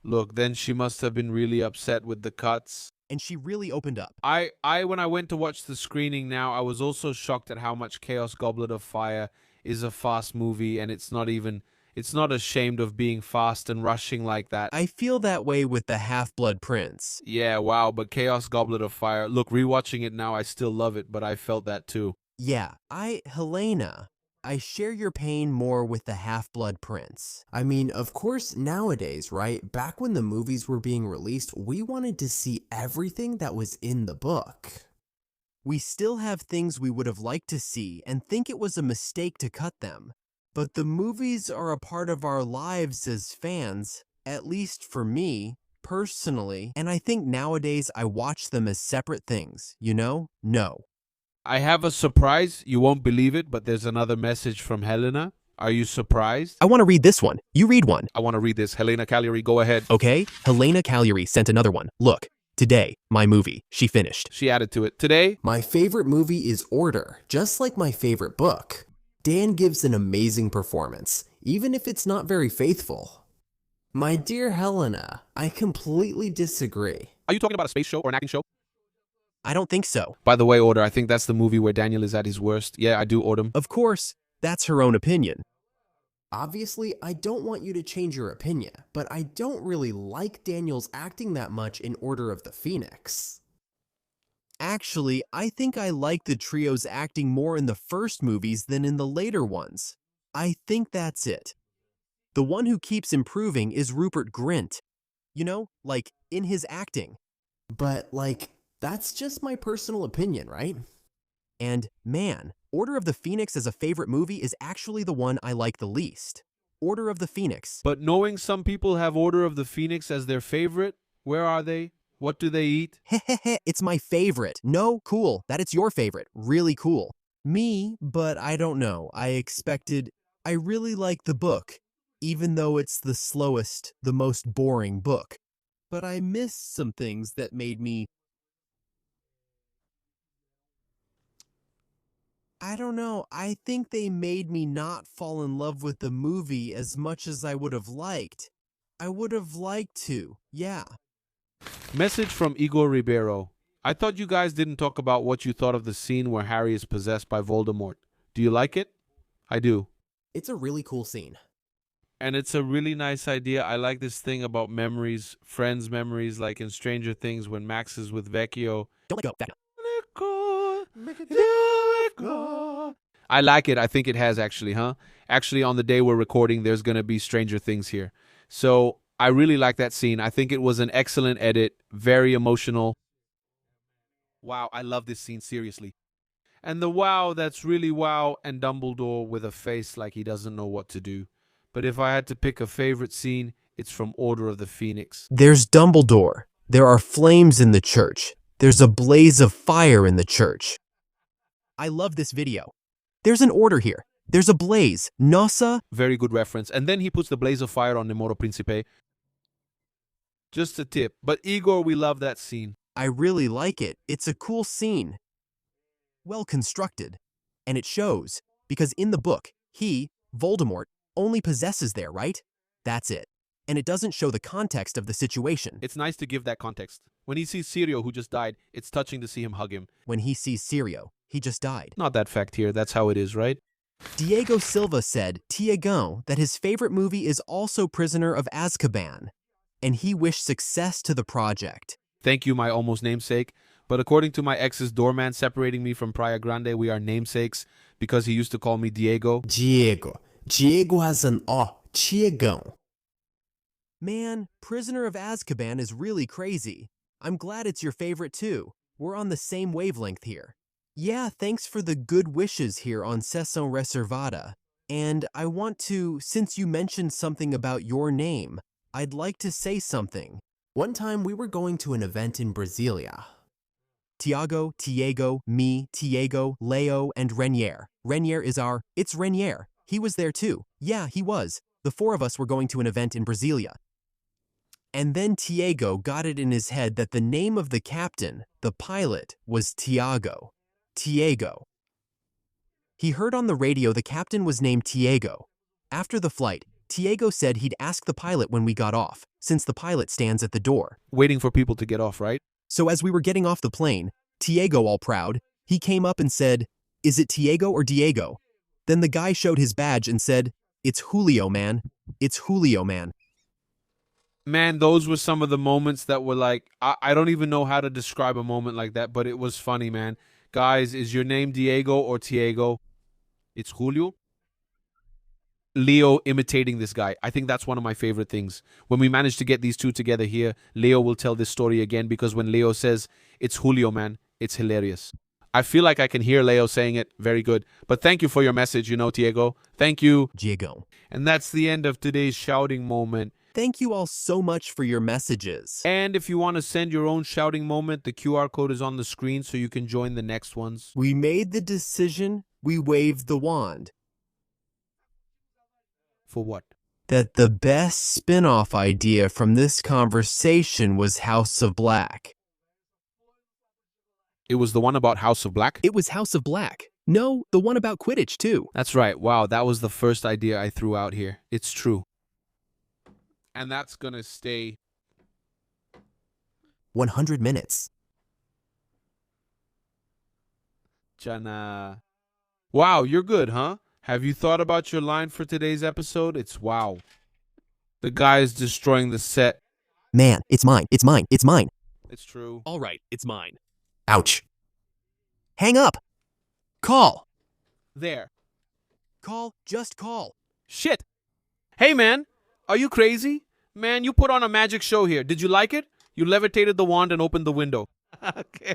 Look, then she must have been really upset with the cuts. And she really opened up. When I went to watch the screening now, I was also shocked at how much Chaos Goblet of Fire is a fast movie, and it's not ashamed of being fast and rushing like that. I feel that way with the Half-Blood Prince. Yeah, wow, but Chaos Goblet of Fire, look, rewatching it now, I still love it, but I felt that too. Yeah, Helena, I share your pain more with the Half-Blood Prince. I mean, of course, nowadays, right? Back when the movies were being released, we wanted to see everything that was in the book. We still have things we would have liked to see and think it was a mistake to cut them. But the movies are a part of our lives as fans, at least for me, personally, and I think nowadays I watch them as separate things, you know? No. I have a surprise. You won't believe it, but there's another message from Helena. Are you surprised? I want to read this one. You read one. I want to read this. Helena Cagliari, go ahead. Okay, Helena Cagliari sent another one. Look, today, my movie, she finished. She added to it. Today, my favorite movie is Order, just like my favorite book. Dan gives an amazing performance, even if it's not very faithful. My dear Helena, I completely disagree. are you talking about a space show or an acting show? I don't think so. By the way, Order, I think that's the movie where Daniel is at his worst. Yeah, I do, Ordem. Of course, that's her own opinion. Obviously, I don't want you to change your opinion, but I don't really like Daniel's acting that much in Order of the Phoenix. Actually, I think I like the trio's acting more in the first movies than in the later ones. I think that's it. The one who keeps improving is Rupert Grint. You know, like, in his acting. But, that's just my personal opinion, right? And, man, Order of the Phoenix as a favorite movie is actually the one I like the least. Order of the Phoenix. But knowing some people have Order of the Phoenix as their favorite, where are they? What do they eat? Hehehe, it's my favorite. No, cool, that it's your favorite. Really cool. Me, but I don't know. I really like the book, even though it's the slowest, the most boring book. But I missed some things that made me... I don't know, I think they made me not fall in love with the movie as much as I would have liked. I would have liked to, yeah. Message from Igor Ribeiro. I thought you guys didn't talk about what you thought of the scene where Harry is possessed by Voldemort. Do you like it? I do. It's a really cool scene. And it's a really nice idea. I like this thing about memories, friends' memories, like in Stranger Things when Max is with Vecchio. Don't let go, Vecna. I like it. I think it has actually, huh? Actually, on the day we're recording, there's going to be Stranger Things here. So I really like that scene. I think it was an excellent edit, very emotional. Wow, I love this scene, seriously. And the wow, that's really wow, and Dumbledore with a face like he doesn't know what to do. But if I had to pick a favorite scene, it's from Order of the Phoenix. There's Dumbledore. There are flames in the church. There's a blaze of fire in the church. I love this video. There's an order here. There's a blaze. Nossa. Very good reference. And then he puts the blaze of fire on Nemoro Principe. Just a tip. But Igor, we love that scene. I really like it. It's a cool scene. Well constructed. And it shows, because in the book, he, Voldemort, only possesses there, right? That's it. And it doesn't show the context of the situation. It's nice to give that context. When he sees Sirio, who just died, it's touching to see him hug him. When he sees Sirio, he just died. Not that fact here. That's how it is, right? Diego Silva said, Tiago, that his favorite movie is also Prisoner of Azkaban, and he wished success to the project. Thank you, my almost namesake. But according to my ex's doorman separating me from Praia Grande, we are namesakes because he used to call me Diego. Diego. Diego has an O. Tiagão. Man, Prisoner of Azkaban is really crazy. I'm glad it's your favorite too. We're on the same wavelength here. Yeah, thanks for the good wishes here on Seção Reservada. And I want to, since you mentioned something about your name, I'd like to say something. One time we were going to an event in Brasilia. Tiago, me, Leo, and Renier. It's Renier. He was there too. Yeah, he was. The four of us were going to an event in Brasilia. And then Tiago got it in his head that the name of the captain, the pilot, was Tiago. He heard on the radio the captain was named Tiago. After the flight, Tiago said he'd ask the pilot when we got off, since the pilot stands at the door. Waiting for people to get off, right? So as we were getting off the plane, Tiago, all proud, he came up and said, "Is it Tiago or Diego?" Then the guy showed his badge and said, "It's Julio, man. It's Julio, man." Man, those were some of the moments that were like, I don't even know how to describe a moment like that, but it was funny, man. Guys, is your name Diego or Tiago? It's Julio. Leo imitating this guy. I think that's one of my favorite things. When we manage to get these two together here, Leo will tell this story again, because when Leo says, "It's Julio, man," it's hilarious. I feel like I can hear Leo saying it. Very good. But thank you for your message, Diego. Thank you. Diego. And that's the end of today's shouting moment. Thank you all so much for your messages. And if you want to send your own shouting moment, the QR code is on the screen so you can join the next ones. We made the decision, we waved the wand. For what? That the best spin-off idea from this conversation was House of Black. It was the one about House of Black? It was House of Black. No, the one about Quidditch, too. That's right. Wow, that was the first idea I threw out here. It's true. And that's gonna stay 100 minutes. Jana. Wow, you're good, huh? Have you thought about your line for today's episode? It's wow. The guy's destroying the set. Man, it's mine. It's mine. It's mine. It's true. All right, it's mine. Ouch. Hang up. Call. There. Call. Just call. Shit. Hey, man. Are you crazy? Man, you put on a magic show here. Did you like it? You levitated the wand and opened the window. Okay.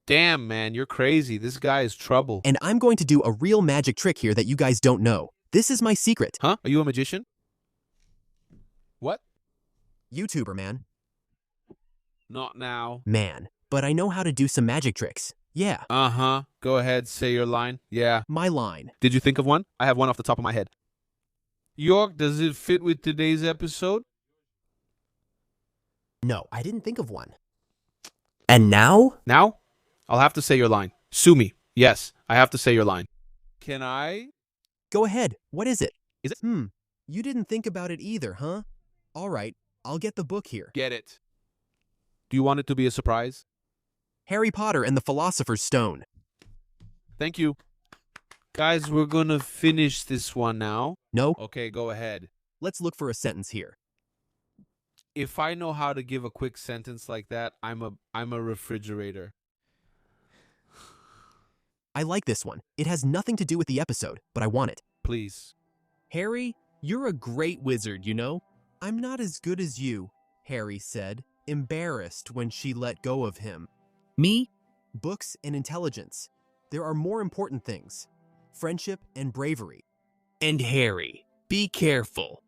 Damn, man, you're crazy. This guy is trouble. And I'm going to do a real magic trick here that you guys don't know. This is my secret. Huh? Are you a magician? What? YouTuber, man. Not now. Man, but I know how to do some magic tricks. Yeah. Uh-huh. Go ahead, say your line. Yeah. My line. Did you think of one? I have one off the top of my head. York, does it fit with today's episode? No, I didn't think of one. And now? Now? I'll have to say your line. Sue me. Yes, I have to say your line. Can I? Go ahead. What is it? Is it? You didn't think about it either, huh? All right, I'll get the book here. Get it. Do you want it to be a surprise? Harry Potter and the Philosopher's Stone. Thank you. Guys, we're gonna finish this one now. No? Okay, go ahead. Let's look for a sentence here. If I know how to give a quick sentence like that, I'm a refrigerator. I like this one. It has nothing to do with the episode, but I want it. Please. Harry, you're a great wizard, you know? I'm not as good as you, Harry said, embarrassed when she let go of him. Me? Books and intelligence. There are more important things. Friendship and bravery. And Harry, be careful.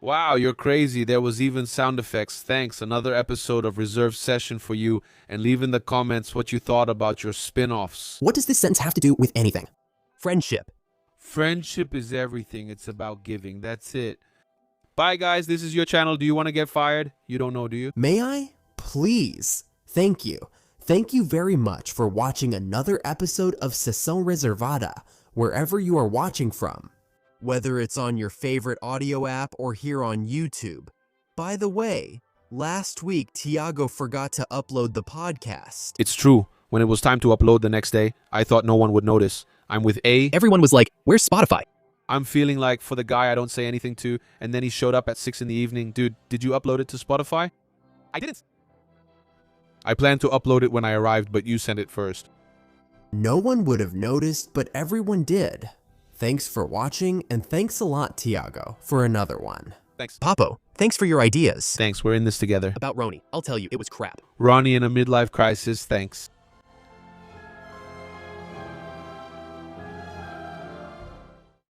Wow, you're crazy. There was even sound effects. Thanks. Another episode of Reserved Session for you. And leave in the comments what you thought about your spin-offs. What does this sentence have to do with anything? Friendship. Friendship is everything. It's about giving. That's it. Bye, guys. This is your channel. Do you want to get fired? You don't know, do you? May I? Please. Thank you. Thank you very much for watching another episode of Seção Reservada, wherever you are watching from. Whether it's on your favorite audio app or here on YouTube. By the way, last week Tiago forgot to upload the podcast. It's true. When it was time to upload the next day, I thought no one would notice. I'm with A. Everyone was like, "Where's Spotify?" I'm feeling like for the guy I don't say anything to, and then he showed up at 6 in the evening. Dude, did you upload it to Spotify? I didn't. I planned to upload it when I arrived, but you sent it first. No one would have noticed, but everyone did. Thanks for watching, and thanks a lot, Tiago, for another one. Thanks. Papo, Thanks for your ideas. Thanks, we're in this together. About Roni, I'll tell you, it was crap. Ronnie in a midlife crisis, thanks.